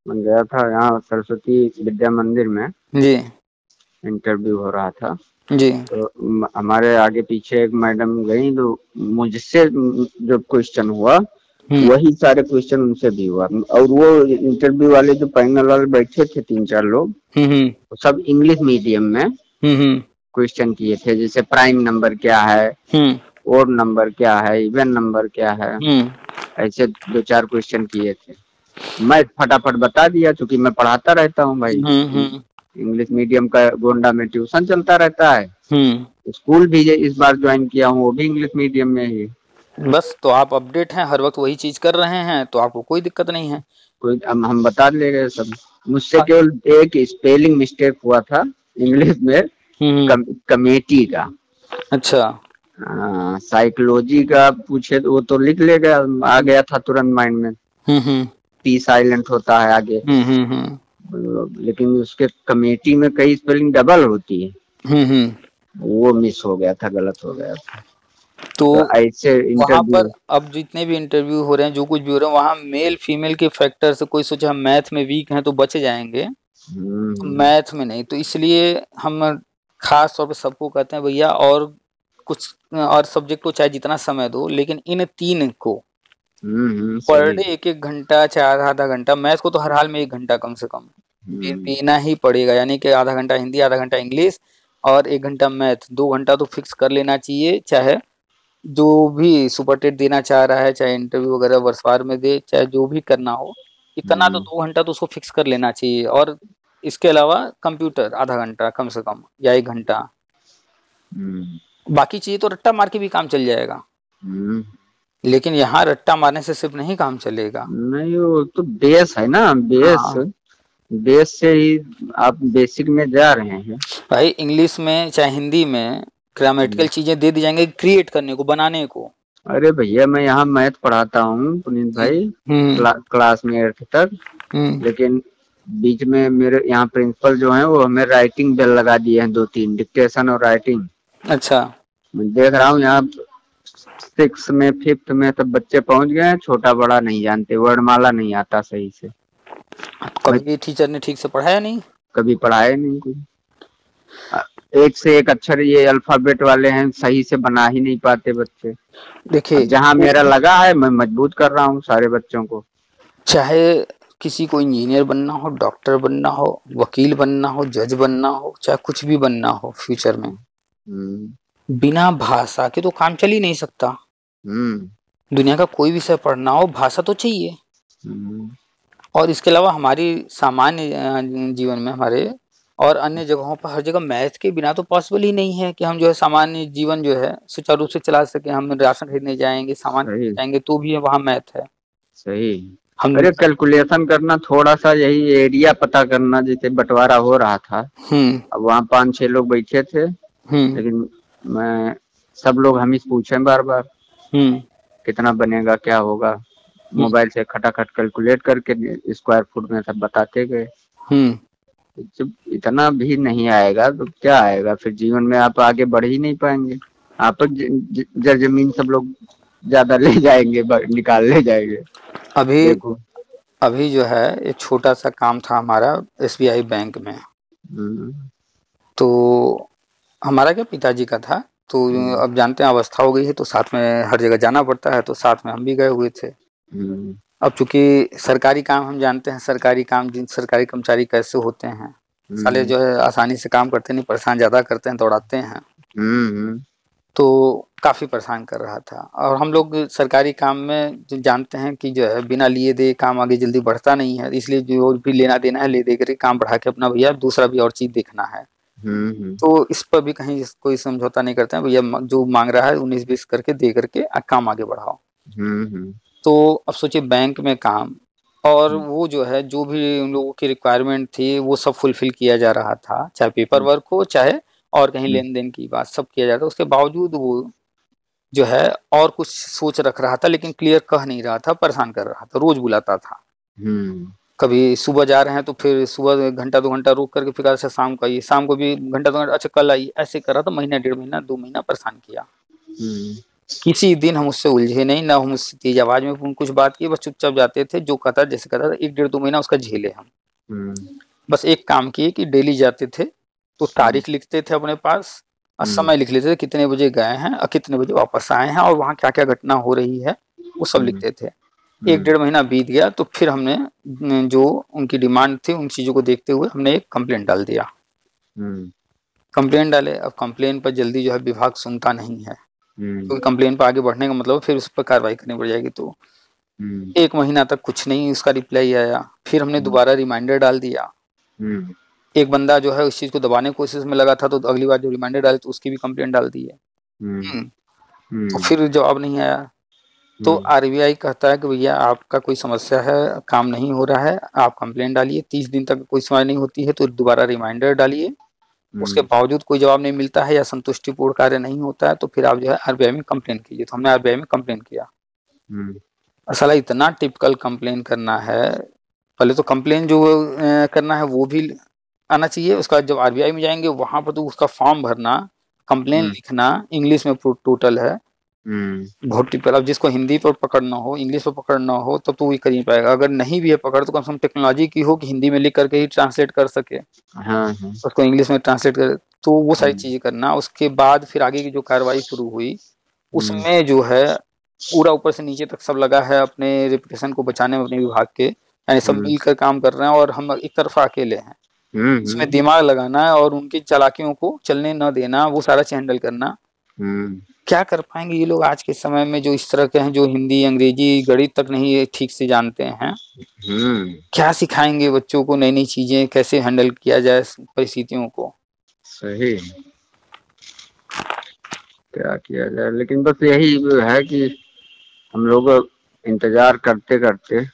मैं गया था यहाँ सरस्वती विद्या मंदिर में जी, इंटरव्यू हो रहा था जी। तो हमारे आगे पीछे एक मैडम गई, तो मुझसे जो क्वेश्चन हुआ वही सारे क्वेश्चन उनसे भी हुआ। और वो इंटरव्यू वाले जो पैनल वाले बैठे थे 3-4 लोग, सब इंग्लिश मीडियम में क्वेश्चन किए थे, जैसे प्राइम नंबर क्या है, ओड नंबर क्या है, इवन नंबर क्या है, ऐसे 2-4 क्वेश्चन किए थे। मैं फटाफट बता दिया क्योंकि मैं पढ़ाता रहता हूँ भाई, इंग्लिश मीडियम का गोंडा में ट्यूशन चलता रहता है, स्कूल भी इस बार ज्वाइन किया हूँ वो भी इंग्लिश मीडियम में ही। बस तो आप अपडेट हैं, हर वक्त वही चीज कर रहे हैं, तो आपको कोई दिक्कत नहीं है। कोई हम बता ले गए सब। मुझसे केवल एक स्पेलिंग मिस्टेक हुआ था इंग्लिश में, कमेटी का। अच्छा, साइकोलॉजी का पूछे तो वो तो लिख लेगा, आ गया था तुरंत माइंड में। पी साइलेंट होता है आगे, लेकिन उसके कमेटी में कई स्पेलिंग डबल होती है, वो मिस हो गया था, गलत हो गया था। तो ऐसे वहां इंटरव्यू पर अब जितने भी इंटरव्यू हो रहे हैं, जो कुछ भी हो रहे हैं, वहां मेल फीमेल के फैक्टर से कोई सोचे हम मैथ में वीक हैं तो बच जाएंगे, तो मैथ में नहीं। तो इसलिए हम खास तौर पे सबको कहते हैं भैया और कुछ और सब्जेक्ट को चाहे जितना समय दो, लेकिन इन 3 को पर डे 1-1 घंटा चाहे आधा-आधा घंटा, मैथ को तो हर हाल में 1 घंटा कम से कम देना ही पड़ेगा, यानी कि आधा घंटा हिंदी, आधा घंटा इंग्लिश और 1 घंटा मैथ, 2 घंटा तो फिक्स कर लेना चाहिए। चाहे जो भी सुपर टेट देना चाह रहा है, चाहे इंटरव्यू वगैरह वर्षवार में दे, चाहे जो भी करना हो, इतना तो 2 घंटा तो उसको फिक्स कर लेना चाहिए। और इसके अलावा कंप्यूटर आधा घंटा कम से कम या 1 घंटा, बाकी चीजें तो रट्टा मार के भी काम चल जाएगा, लेकिन यहाँ रट्टा मारने से सिर्फ नहीं काम चलेगा। नहीं, वो तो बेस है ना, बेस बेस से ही आप बेसिक में जा रहे हैं भाई। इंग्लिश में चाहे हिंदी में ग्रामेटिकल चीजें दे दी जाएंगे क्रिएट करने को, बनाने को। अरे भैया मैं यहाँ मैथ पढ़ाता हूँ पुनीत भाई, क्लास में 8th तक, लेकिन बीच में मेरे यहाँ प्रिंसिपल जो है वो हमें राइटिंग बेल लगा दिए हैं 2-3, डिक्टेशन और राइटिंग। अच्छा, मैं देख रहा हूँ यहाँ 6th में 5th में तब बच्चे पहुंच गए हैं, छोटा बड़ा नहीं जानते, वर्णमाला नहीं आता सही से। कभी टीचर ने ठीक से पढ़ाया नहीं, कभी पढ़ाया नहीं कोई। एक से एक अक्षर ये अल्फाबेट वाले हैं, सही से बना ही नहीं पाते बच्चे। देखिए जहाँ मेरा लगा है मैं मजबूत कर रहा हूँ सारे बच्चों को। चाहे किसी को इंजीनियर बनना हो, डॉक्टर बनना हो, वकील बनना हो, जज बनना हो, चाहे कुछ भी बनना हो फ्यूचर में, बिना भाषा के तो काम चल ही नहीं सकता। दुनिया का कोई विषय पढ़ना हो, भाषा तो चाहिए। और इसके अलावा हमारी सामान्य जीवन में, हमारे और अन्य जगहों पर हर जगह मैथ के बिना तो पॉसिबल ही नहीं है कि हम जो है सामान्य जीवन जो है सुचारू रूप से चला सके। हम राशन खरीदने जाएंगे, सामान खरीदने जाएंगे, तो भी वहाँ मैथ है। सही। अरे कैलकुलेशन करना, थोड़ा सा यही एरिया पता करना, जैसे बंटवारा हो रहा था, अब वहाँ 5-6 लोग बैठे थे, लेकिन मैं सब लोग हम ही पूछे बार बार कितना बनेगा, क्या होगा, मोबाइल से खटाखट कैलकुलेट करके स्क्वायर फुट में सब बताते गए। जब इतना भी नहीं आएगा तो क्या आएगा फिर जीवन में, आप आगे बढ़ ही नहीं पाएंगे। आप जमीन सब लोग ज्यादा ले जाएंगे, निकाल ले जाएंगे। अभी जो है एक छोटा सा काम था हमारा SBI बैंक में, तो हमारा क्या पिताजी का था, तो अब जानते हैं अवस्था हो गई है तो साथ में हर जगह जाना पड़ता है, तो साथ में हम भी गए हुए थे। अब चूंकि सरकारी काम हम जानते हैं, सरकारी काम जिन सरकारी कर्मचारी कैसे होते हैं, साले जो है आसानी से काम करते नहीं, परेशान ज्यादा करते हैं, दौड़ाते हैं। तो काफी परेशान कर रहा था। और हम लोग सरकारी काम में जो जानते हैं कि जो है बिना लिए दे काम आगे जल्दी बढ़ता नहीं है, इसलिए जो भी लेना देना है ले दे करके काम बढ़ा के अपना भैया दूसरा भी और चीज देखना है। तो इस पर भी कहीं कोई समझौता नहीं करते हैं, भैया जो मांग रहा है 19-20 करके दे करके काम आगे बढ़ाओ। तो अब सोचिए बैंक में काम, और वो जो है जो भी उन लोगों की रिक्वायरमेंट थी वो सब फुलफिल किया जा रहा था, चाहे पेपर वर्क हो चाहे और कहीं लेन देन की बात, सब किया जाता। उसके बावजूद वो जो है और कुछ सोच रख रहा था, लेकिन क्लियर कह नहीं रहा था, परेशान कर रहा था, रोज बुलाता था। कभी सुबह जा रहे हैं तो फिर सुबह 1 घंटा 2 घंटा रुक करके फिर से शाम को आइए, शाम को भी 1 घंटा 2 घंटा, अच्छा कल आइए, ऐसे कर रहा था। महीना 1.5 महीना 2 महीना परेशान किया। किसी दिन हम उससे उलझे नहीं, ना हम उससे तेज आवाज में कुछ बात की, बस चुपचाप जाते थे, जो कहता जैसे कहता था। 1-1.5-2 महीना उसका झेले हम। बस एक काम किए कि डेली जाते थे तो तारीख लिखते थे अपने पास और समय लिख लेते थे, कितने बजे गए हैं और कितने बजे वापस आए हैं, और वहाँ क्या क्या घटना हो रही है वो सब लिखते थे। 1-1.5 महीना बीत गया तो फिर हमने जो उनकी डिमांड थी उन चीजों को देखते हुए हमने एक कंप्लेंट डाल दिया। कंप्लेंट डाले, अब कंप्लेन पर जल्दी जो है विभाग सुनता नहीं है, क्योंकि कंप्लेन पर आगे बढ़ने का मतलब फिर उस पर कार्रवाई करनी पड़ जाएगी। तो 1 महीना तक कुछ नहीं उसका रिप्लाई आया। फिर हमने दोबारा रिमाइंडर डाल दिया। एक बंदा जो है उस चीज को दबाने की कोशिश में लगा था, तो अगली बार जो रिमाइंडर डाले तो उसकी भी कंप्लेंट डाल दी है। तो फिर जवाब नहीं आया। तो RBI कहता है कि भैया आपका कोई समस्या है, काम नहीं हो रहा है, आप कंप्लेंट डालिए, 30 दिन तक कोई सुनवाई नहीं होती है तो दोबारा रिमाइंडर डालिए, उसके बावजूद कोई जवाब नहीं मिलता है या संतुष्टिपूर्ण कार्य नहीं होता है तो फिर आप जो है RBI में कंप्लेन कीजिए। तो हमने RBI में कंप्लेन किया। साला इतना टिपिकल कंप्लेन करना है, पहले तो कंप्लेन जो करना है वो भी आना चाहिए, उसका जब RBI में जाएंगे वहां पर तो उसका फॉर्म भरना, कंप्लेन लिखना, इंग्लिश में टोटल है, बहुत टिपिकल। अब जिसको हिंदी पर पकड़ना हो, इंग्लिश पर पकड़ना हो, तब तो वही कर ही पाएगा। अगर नहीं भी है पकड़ तो कम से कम टेक्नोलॉजी की हो कि हिंदी में लिख करके ही ट्रांसलेट कर सके, उसको इंग्लिश में ट्रांसलेट करे, तो वो सारी चीजें करना। उसके बाद फिर आगे की जो कार्रवाई शुरू हुई उसमें जो है पूरा ऊपर से नीचे तक सब लगा है अपने रेपुटेशन को बचाने में, अपने विभाग के, यानी सब मिलकर काम कर रहे हैं और हम एक तरफा अकेले हैं। इसमें दिमाग लगाना है और उनकी चालाकियों को चलने न देना, वो सारा चीज हैंडल करना। क्या कर पाएंगे ये लोग आज के समय में, जो इस तरह के हैं, जो हिंदी अंग्रेजी गणित तक नहीं ठीक से जानते हैं। क्या सिखाएंगे बच्चों को नई नई चीजें, कैसे हैंडल किया जाए परिस्थितियों को। सही, क्या किया जाए। लेकिन बस यही है कि हम लोग इंतजार करते करते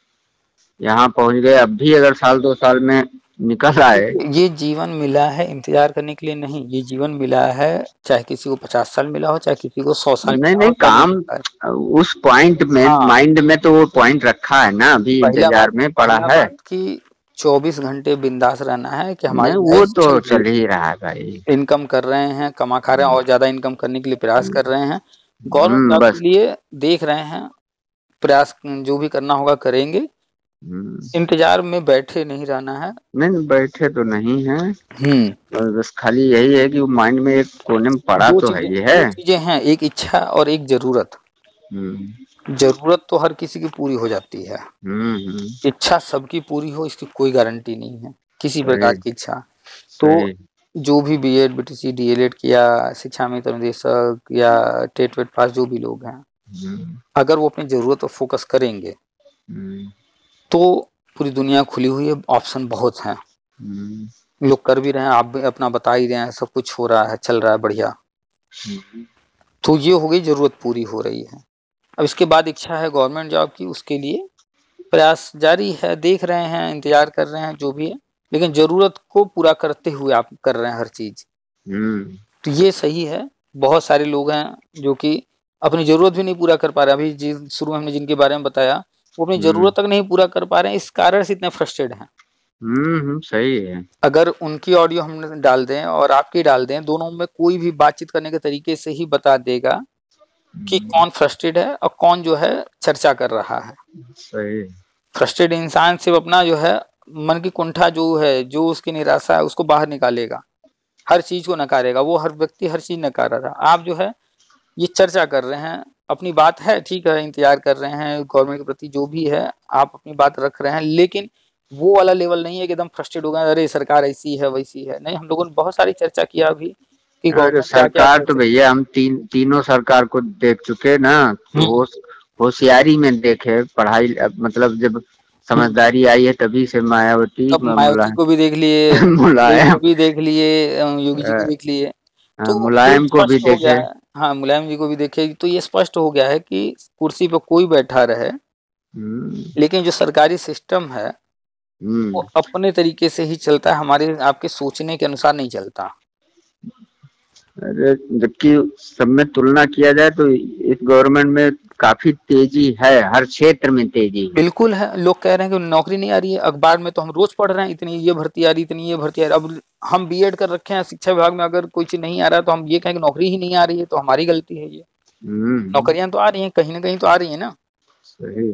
यहाँ पहुंच गए। अब भी अगर साल 2 साल में निकल आए, ये जीवन मिला है इंतजार करने के लिए नहीं, ये जीवन मिला है, चाहे किसी को 50 साल मिला हो, चाहे किसी को 100 साल नहीं नहीं, काम उस पॉइंट में माइंड में तो वो पॉइंट रखा है ना, अभी इंतजार में पड़ा है कि 24 घंटे बिंदास रहना है कि हमारे वो तो चल ही रहा है भाई। इनकम कर रहे हैं, कमा खा रहे हैं और ज्यादा इनकम करने के लिए प्रयास कर रहे हैं। गवर्नमेंट जॉब के लिए देख रहे हैं, प्रयास जो भी करना होगा करेंगे। इंतजार में बैठे नहीं रहना है। नहीं, बैठे तो नहीं है। बस खाली यही है कि माइंड में एक कोने में पड़ा तो है, ये है चीजें हैं, एक इच्छा और एक जरूरत। जरूरत तो हर किसी की पूरी हो जाती है, इच्छा सबकी पूरी हो इसकी कोई गारंटी नहीं है, किसी प्रकार की इच्छा। तो जो भी बीएड, बीटीसी, डीएलएड किया, शिक्षा में निदेशक या टेट वेट पास जो भी लोग हैं, अगर वो अपनी जरूरत पर फोकस करेंगे तो पूरी दुनिया खुली हुई है, ऑप्शन बहुत हैं, लोग कर भी रहे हैं, आप भी अपना बता ही रहे हैं, सब कुछ हो रहा है, चल रहा है बढ़िया। तो ये हो गई, जरूरत पूरी हो रही है। अब इसके बाद इच्छा है गवर्नमेंट जॉब की, उसके लिए प्रयास जारी है, देख रहे हैं, इंतजार कर रहे हैं, जो भी है, लेकिन जरूरत को पूरा करते हुए आप कर रहे हैं हर चीज। तो ये सही है। बहुत सारे लोग हैं जो कि अपनी जरूरत भी नहीं पूरा कर पा रहे। अभी शुरू में हमने जिनके बारे में बताया, वो अपनी जरूरत तक नहीं पूरा कर पा रहे हैं, इस कारण से इतने फ्रस्ट्रेट हैं। सही है। अगर उनकी ऑडियो हम डाल दें और आपकी डाल दें, दोनों में कोई भी बातचीत करने के तरीके से ही बता देगा कि कौन फ्रस्ट्रेट है और कौन जो है चर्चा कर रहा है। सही। फ्रस्ट्रेट इंसान सिर्फ अपना जो है मन की कुंठा जो है, जो उसकी निराशा है, उसको बाहर निकालेगा, हर चीज को नकारेगा। वो हर व्यक्ति हर चीज नकार रहा है। आप जो है ये चर्चा कर रहे हैं, अपनी बात है, ठीक है, इंतजार कर रहे हैं गवर्नमेंट के प्रति, जो भी है आप अपनी बात रख रहे हैं, लेकिन वो वाला लेवल नहीं है कि एकदम फ्रस्ट्रेट हो गए, अरे सरकार ऐसी है वैसी है। नहीं, हम लोगों ने बहुत सारी चर्चा किया अभी कि सरकार तो भैया हम तीनों सरकार को देख चुके ना, तो होशियारी में देखे, पढ़ाई मतलब जब समझदारी आई है तभी से मायावती को भी देख लिए, मुलायम को भी देख लिए, योगी जी को देख लिए, तो मुलायम को भी देखे। हाँ, मुलायम जी को भी देखे। तो ये स्पष्ट हो गया है कि कुर्सी पर कोई बैठा रहे, लेकिन जो सरकारी सिस्टम है वो अपने तरीके से ही चलता है, हमारे आपके सोचने के अनुसार नहीं चलता। अरे जबकि सब में तुलना किया जाए तो इस गवर्नमेंट में काफी तेजी है, हर क्षेत्र में तेजी बिल्कुल है। लोग कह रहे हैं कि नौकरी नहीं आ रही है, अखबार में तो हम रोज पढ़ रहे हैं, इतनी ये भर्ती आ रही, इतनी ये भर्ती आ रही। अब हम बीएड कर रखे हैं, शिक्षा विभाग में अगर कोई चीज नहीं आ रहा है तो हम ये कहें कि नौकरी ही नहीं आ रही है, तो हमारी गलती है ये। नौकरियां तो आ रही हैं, कहीं ना कहीं तो आ रही है ना। सही।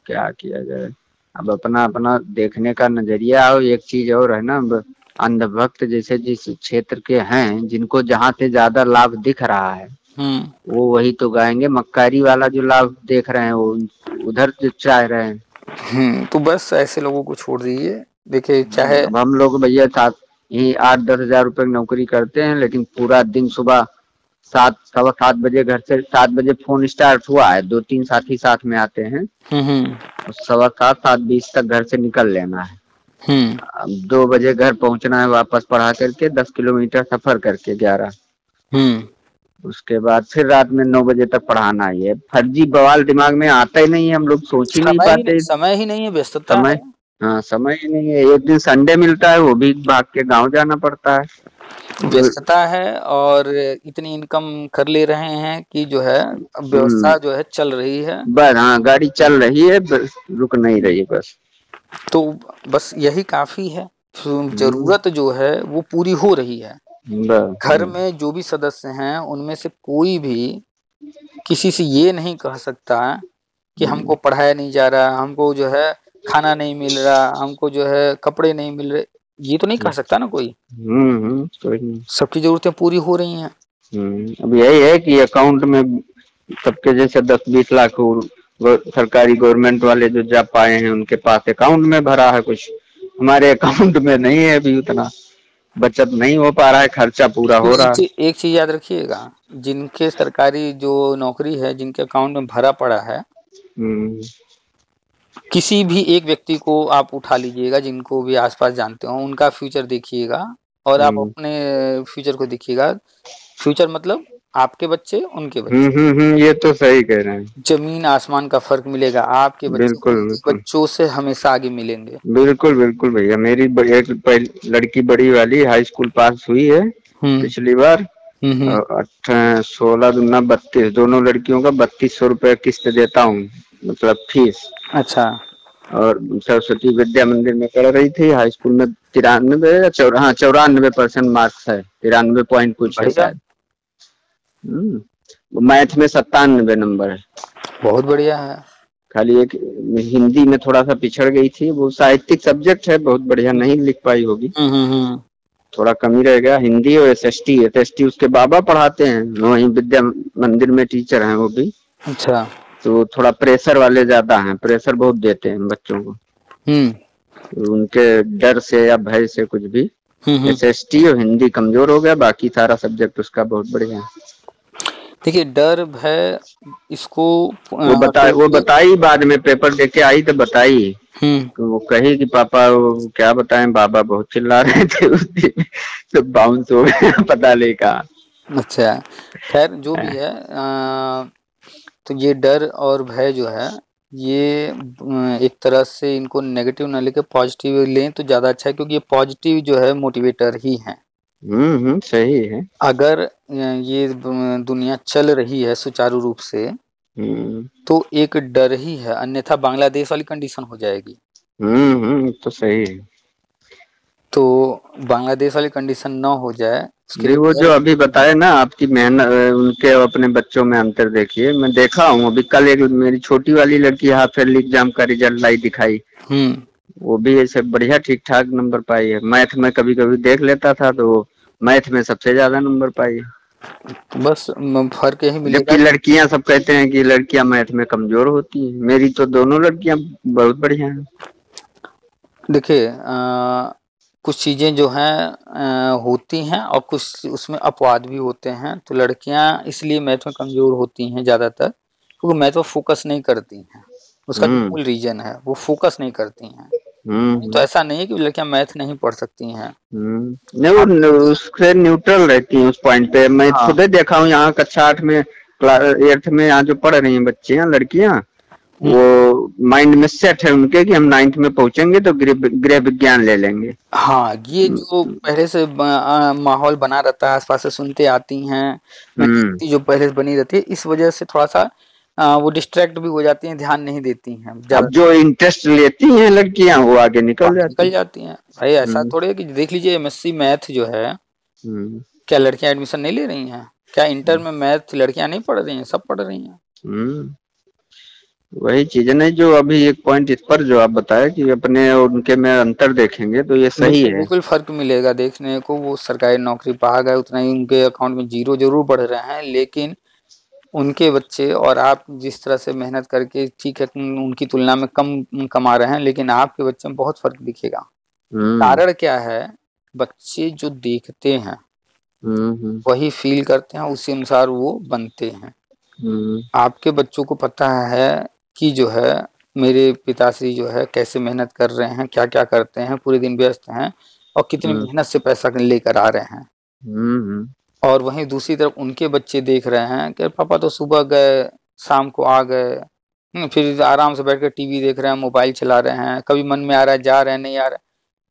क्या किया जाए, अब अपना अपना देखने का नजरिया। और एक चीज और है ना, अंधभक्त जैसे जिस क्षेत्र के हैं, जिनको जहाँ से ज्यादा लाभ दिख रहा है वो वही तो गाएंगे। मक्कारी वाला जो लाभ देख रहे हैं वो उधर चाह रहे हैं। तो बस ऐसे लोगों को छोड़ दीजिए। देखिए, चाहे हम लोग भैया 8-10 हजार रुपए की नौकरी करते हैं, लेकिन पूरा दिन सुबह 7-7 बजे घर से, 7 बजे फोन स्टार्ट हुआ है, 2-3 साथी साथ में आते हैं, 7:15-7:20 तक घर से निकल लेना है। 2 बजे घर पहुंचना है, वापस पढ़ा करके 10 किलोमीटर सफर करके 11। उसके बाद फिर रात में 9 बजे तक पढ़ाना ही है। फर्जी बवाल दिमाग में आता ही नहीं है, हम लोग सोच ही नहीं पाते। समय ही नहीं है, व्यस्तता है। हाँ, समय ही नहीं है। एक दिन संडे मिलता है, वो भी भाग के गाँव जाना पड़ता है। व्यस्तता है और इतनी इनकम कर ले रहे हैं कि जो है व्यवस्था जो है चल रही है बस। हाँ, गाड़ी चल रही है, रुक नहीं रही बस। तो बस यही काफी है। जरूरत जो है वो पूरी हो रही है, घर में जो भी सदस्य हैं उनमें से कोई भी किसी से ये नहीं कह सकता कि हमको पढ़ाया नहीं जा रहा, हमको जो है खाना नहीं मिल रहा, हमको जो है कपड़े नहीं मिल रहे, ये तो नहीं कह सकता ना कोई। सबकी जरूरतें पूरी हो रही हैं। अब यही है कि अकाउंट में सबके जैसे 10-20 लाख सरकारी गवर्नमेंट वाले जो जा पाए हैं उनके पास अकाउंट में भरा है, कुछ हमारे अकाउंट में नहीं है अभी, उतना बचत नहीं हो पा रहा है, खर्चा पूरा हो रहा है। एक चीज याद रखिएगा, जिनके सरकारी जो नौकरी है, जिनके अकाउंट में भरा पड़ा है, किसी भी एक व्यक्ति को आप उठा लीजिएगा, जिनको भी आसपास जानते हो, उनका फ्यूचर देखिएगा और आप अपने फ्यूचर को देखिएगा। फ्यूचर मतलब आपके बच्चे, उनके बच्चे। ये तो सही कह रहे हैं। जमीन आसमान का फर्क मिलेगा। आपके बच्चे बच्चों से हमेशा आगे मिलेंगे। बिल्कुल बिल्कुल भैया, मेरी एक लड़की बड़ी वाली हाई स्कूल पास हुई है पिछली बार, 16 दूना 32, दोनों लड़कियों का 3200 रुपए किस्त देता हूँ, मतलब फीस। अच्छा। और सरस्वती विद्या मंदिर में पढ़ रही थी, हाई स्कूल में 94% मार्क्स है, 93 पॉइंट कुछ है शायद। मैथ में 97 नंबर है। बहुत बढ़िया है। खाली एक हिंदी में थोड़ा सा पिछड़ गई थी, वो साहित्यिक सब्जेक्ट है, बहुत बढ़िया नहीं लिख पाई होगी, थोड़ा कमी रह गया। हिंदी और एसएसटी उसके बाबा पढ़ाते हैं, वहीं विद्या मंदिर में टीचर हैं वो भी। अच्छा। तो थोड़ा प्रेशर वाले ज्यादा हैं, प्रेशर बहुत देते हैं बच्चों को, तो उनके डर से या भय से कुछ भी एसएसटी और हिंदी कमजोर हो गया, बाकी सारा सब्जेक्ट उसका बहुत बढ़िया है। देखिए, डर भय इसको वो बताई बाद में, पेपर देके आई तो बताई, तो वो कही कि पापा वो क्या बताएं, बाबा बहुत चिल्ला रहे थे उस दिन, तो बाउंस हो गया पता नहीं कहा। अच्छा, खैर जो भी है, तो ये डर और भय जो है, ये एक तरह से इनको नेगेटिव ना लेके पॉजिटिव लें तो ज्यादा अच्छा है, क्योंकि ये पॉजिटिव जो है मोटिवेटर ही है। सही है। अगर ये दुनिया चल रही है सुचारू रूप से तो एक डर ही है, अन्यथा बांग्लादेश वाली कंडीशन हो जाएगी। तो सही है। तो बांग्लादेश वाली कंडीशन ना हो जाए, वो जो अभी बताए ना आपकी मेहनत, उनके अपने बच्चों में अंतर देखिए, मैं देखा हूँ अभी कल एक मेरी छोटी वाली लड़की हाफ ईयरली एग्जाम का रिजल्ट लाई दिखाई, वो भी ऐसे बढ़िया ठीक ठाक नंबर पाई है। मैथ में कभी कभी देख लेता था, तो मैथ में सबसे ज्यादा नंबर पाई है। बस फर्क यही मिलेगा। जबकि लड़कियां सब कहते हैं कि लड़कियां मैथ में कमजोर होती हैं, मेरी तो दोनों लड़कियां बहुत बढ़िया हैं। देखिए, कुछ चीजें जो हैं होती हैं और कुछ उसमें अपवाद भी होते हैं। तो लड़कियां इसलिए मैथ में कमजोर होती हैं ज्यादातर, क्योंकि मैथ में फोकस नहीं करती हैं। उसका जो मूल रीजन है वो फोकस नहीं करती हैं। तो ऐसा नहीं है कि लड़कियां मैथ नहीं पढ़ सकती हैं, नहीं वो उससे न्यूट्रल रहती हैं उस पॉइंट पे। मैं खुद देखा हूँ यहाँ कक्षा 8 में 8th में यहाँ जो पढ़ रही हैं बच्चियां लड़कियां, वो माइंड में सेट है उनके कि हम 9th में पहुंचेंगे तो गृह विज्ञान ले लेंगे। हाँ, ये जो पहले से माहौल बना रहता है, आसपास से सुनते आती हैं, जो पहले से बनी रहती है, इस वजह से थोड़ा सा वो डिस्ट्रैक्ट भी हो जाती हैं, ध्यान नहीं देती हैं। अब जो इंटरेस्ट लेती हैं लड़कियां वो आगे निकल जाती हैं। भाई ऐसा थोड़ी है कि देख लीजिए एमएससी मैथ जो है, क्या लड़कियां एडमिशन नहीं ले रही हैं? क्या इंटर में मैथ लड़कियां नहीं पढ़ रही हैं? सब पढ़ रही हैं। वही चीज है नहीं, जो अभी एक पॉइंट इस पर जो आप बताए कि अपने और उनके में अंतर देखेंगे तो ये सही है। बिल्कुल फर्क मिलेगा देखने को। वो सरकारी नौकरी पा गए, उतना ही उनके अकाउंट में जीरो जरूर बढ़ रहे हैं, लेकिन उनके बच्चे और आप जिस तरह से मेहनत करके, ठीक है उनकी तुलना में कम कमा रहे हैं, लेकिन आपके बच्चे में बहुत फर्क दिखेगा। कारण क्या है? बच्चे जो देखते हैं वही फील करते हैं, उसी अनुसार वो बनते हैं। आपके बच्चों को पता है कि जो है मेरे पिताश्री जो है कैसे मेहनत कर रहे हैं, क्या क्या करते हैं, पूरे दिन व्यस्त हैं और कितनी मेहनत से पैसा लेकर आ रहे हैं। और वहीं दूसरी तरफ उनके बच्चे देख रहे हैं कि पापा तो सुबह गए, शाम को आ गए, फिर आराम से बैठकर टीवी देख रहे हैं, मोबाइल चला रहे हैं, कभी मन में आ रहा है जा रहे हैं, नहीं आ रहा है।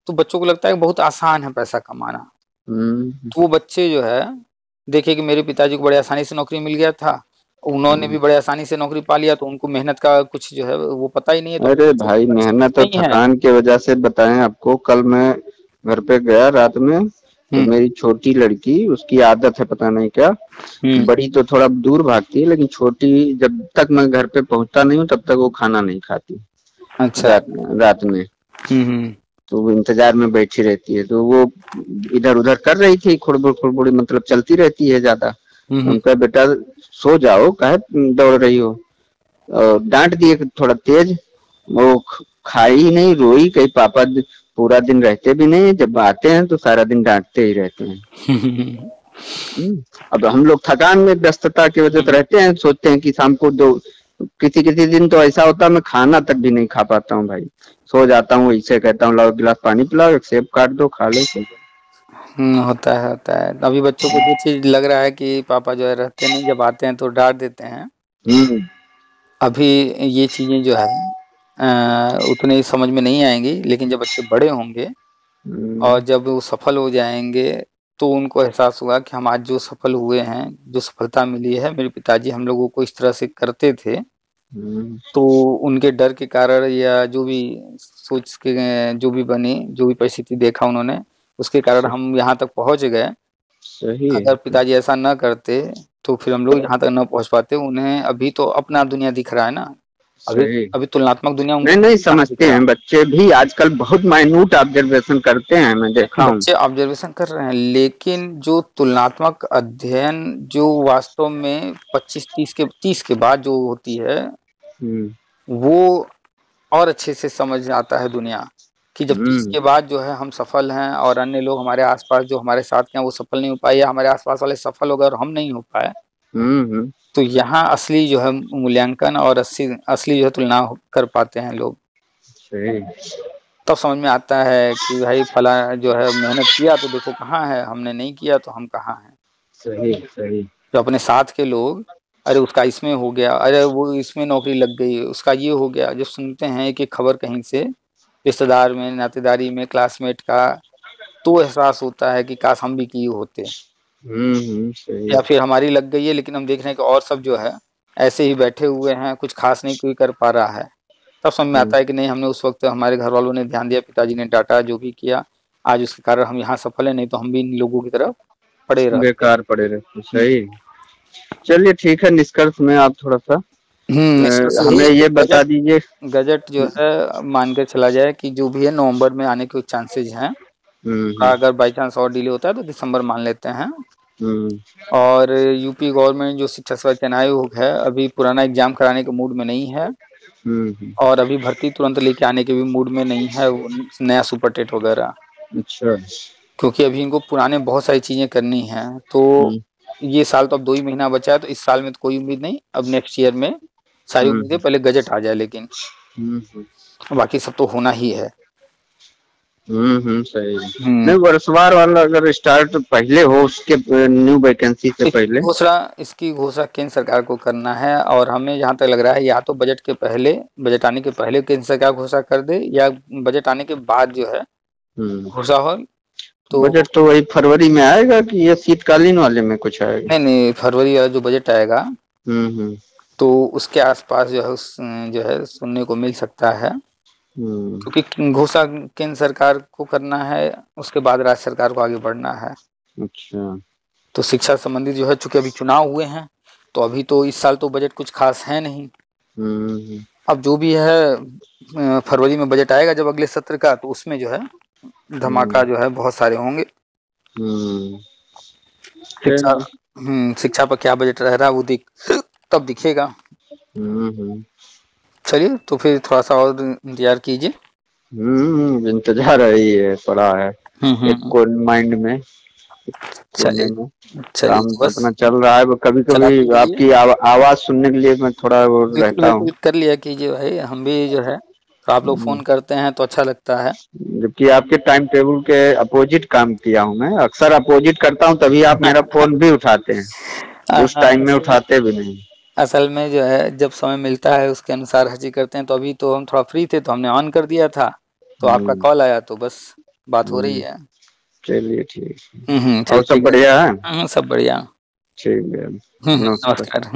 तो बच्चों को लगता है कि बहुत आसान है पैसा कमाना। तो वो बच्चे जो है देखे कि मेरे पिताजी को बड़े आसानी से नौकरी मिल गया था, उन्होंने भी बड़े आसानी से नौकरी पा लिया, तो उनको मेहनत का कुछ जो है वो पता ही नहीं है। तो अरे भाई मेहनत और थकान की वजह से बताएं आपको, कल मैं घर पे गया रात में, तो मेरी छोटी लड़की, उसकी आदत है पता नहीं क्या, बड़ी तो थोड़ा दूर भागती है, लेकिन छोटी जब तक मैं घर पे पहुंचता नहीं हूँ तब तक वो खाना नहीं खाती। अच्छा। रात में तो वो इंतजार में बैठी रहती है। तो वो इधर उधर कर रही थी, खुड़बुड़ी मतलब चलती रहती है ज्यादा। उनका बेटा सो जाओ, काहे दौड़ रही हो। और डांट दिए थोड़ा तेज, वो खाई ही नहीं, रोई, कहीं पापा पूरा दिन रहते भी नहीं, जब आते हैं तो सारा दिन डांटते ही रहते हैं। अब हम लोग थकान में व्यस्तता की वजह से रहते हैं, सोचते हैं कि शाम को दो, किसी किसी दिन तो ऐसा होता है मैं खाना तक भी नहीं खा पाता हूँ भाई, सो जाता हूँ। इसे कहता हूँ लाओ गिलास पानी पिलाओ, एक सेब काट दो, खा लो, सो जाओ। होता है। अभी बच्चों को जो चीज लग रहा है कि पापा जो है रहते नहीं, जब आते हैं तो डांट देते हैं। अभी ये चीजें जो है उतने समझ में नहीं आएंगी, लेकिन जब बच्चे बड़े होंगे और जब वो सफल हो जाएंगे तो उनको एहसास होगा कि हम आज जो सफल हुए हैं, जो सफलता मिली है, मेरे पिताजी हम लोगों को इस तरह से करते थे। तो उनके डर के कारण या जो भी सोच के जो भी बनी, जो भी परिस्थिति देखा उन्होंने, उसके कारण हम यहाँ तक पहुंच गए। अगर पिताजी ऐसा न करते तो फिर हम लोग यहाँ तक न पहुंच पाते। उन्हें अभी तो अपना दुनिया दिख रहा है ना, अभी तुलनात्मक दुनिया नहीं समझते हैं बच्चे भी आजकल, बहुत माइन्यूट ऑब्जर्वेशन करते हैं, मैं देखा हूँ। बच्चे ऑब्जर्वेशन कर रहे हैं, लेकिन जो तुलनात्मक अध्ययन जो वास्तव में 25-30 के बाद जो होती है, वो और अच्छे से समझ आता है दुनिया कि जब 30 के बाद जो है हम सफल हैं और अन्य लोग हमारे आसपास जो हमारे साथ हैं वो सफल नहीं हो पाए, या हमारे आसपास वाले सफल हो गए और हम नहीं हो पाए, तो यहाँ असली जो है मूल्यांकन और असली जो है तुलना कर पाते हैं लोग। तब समझ में आता है कि भाई फला जो है मेहनत किया तो देखो कहाँ है, हमने नहीं किया तो हम कहाँ हैं। सही। जो अपने साथ के लोग, अरे उसका इसमें हो गया, अरे वो इसमें नौकरी लग गई, उसका ये हो गया, जब सुनते हैं एक एक खबर कहीं से, रिश्तेदार में, नातेदारी में, क्लासमेट का, तो एहसास होता है कि काश हम भी किए होते। या फिर हमारी लग गई है लेकिन हम देख रहे हैं कि और सब जो है ऐसे ही बैठे हुए हैं, कुछ खास नहीं कोई कर पा रहा है। तब समझ में आता है कि नहीं, हमने उस वक्त हमारे घर वालों ने ध्यान दिया, पिताजी ने डांटा, जो भी किया, आज उसके कारण हम यहाँ सफल है, नहीं तो हम भी इन लोगों की तरफ पड़े रहते, बेकार पड़े रहते। सही। चलिए ठीक है, निष्कर्ष में आप थोड़ा सा हमें ये बता दीजिए। गजट जो है मानकर चला जाए कि जो भी है नवंबर में आने के चांसेस हैं। अगर बाई चांस और डिले होता है तो दिसंबर मान लेते हैं। और यूपी गवर्नमेंट जो शिक्षा सेवा चयन आयोग है अभी पुराना एग्जाम कराने के मूड में नहीं है, और अभी भर्ती तुरंत लेके आने के भी मूड में नहीं है, नया सुपर टेट वगैरह। अच्छा। क्योंकि अभी इनको पुराने बहुत सारी चीजें करनी है, तो ये साल तो अब 2 ही महीना बचा है, तो इस साल में तो कोई उम्मीद नहीं, अब नेक्स्ट ईयर में सारी उम्मीदें, पहले गजट आ जाए, लेकिन बाकी सब तो होना ही है। सही। नहीं, वर्षवार वाला अगर स्टार्ट पहले हो, उसके न्यू वैकेंसी से पहले इसकी घोषणा केंद्र सरकार को करना है, और हमें जहाँ तक लग रहा है या तो बजट के पहले, बजट आने के पहले केंद्र सरकार घोषणा कर दे, या बजट आने के बाद जो है घोषणा हो। तो बजट तो वही फरवरी में आएगा कि ये शीतकालीन वाले में कुछ आएगा? नहीं, फरवरी वाला जो बजट आएगा तो उसके आसपास जो है सुनने को मिल सकता है, क्योंकि घोषणा केंद्र सरकार को करना है, उसके बाद राज्य सरकार को आगे बढ़ना है। अच्छा। तो शिक्षा संबंधी जो है, चूंकि अभी चुनाव हुए हैं, तो अभी तो इस साल तो बजट कुछ खास है नहीं। अब जो भी है फरवरी में बजट आएगा जब अगले सत्र का, तो उसमें जो है धमाका जो है बहुत सारे होंगे। शिक्षा पर क्या बजट रह रहा है वो तब दिखेगा। चलिए, तो फिर थोड़ा सा और इंतजार कीजिए। इंतजार है, पड़ा है एक माइंड में। चलिए काम अपना चल रहा है। कभी कभी आपकी आवाज सुनने के लिए मैं थोड़ा वो रहता हूँ। कर लिया कीजिए भाई, हम भी जो है, तो आप लोग फोन करते हैं तो अच्छा लगता है। जबकि आपके टाइम टेबल के अपोजिट काम किया हूँ मैं, अक्सर अपोजिट करता हूँ, तभी आप मेरा फोन भी उठाते हैं, उस टाइम में उठाते भी नहीं। असल में जो है जब समय मिलता है उसके अनुसार हर चीज करते हैं। तो अभी तो हम थोड़ा फ्री थे तो हमने ऑन कर दिया था, तो आपका कॉल आया तो बस बात हो रही है। चलिए ठीक है। और सब बढ़िया है? सब बढ़िया। ठीक है, नमस्कार।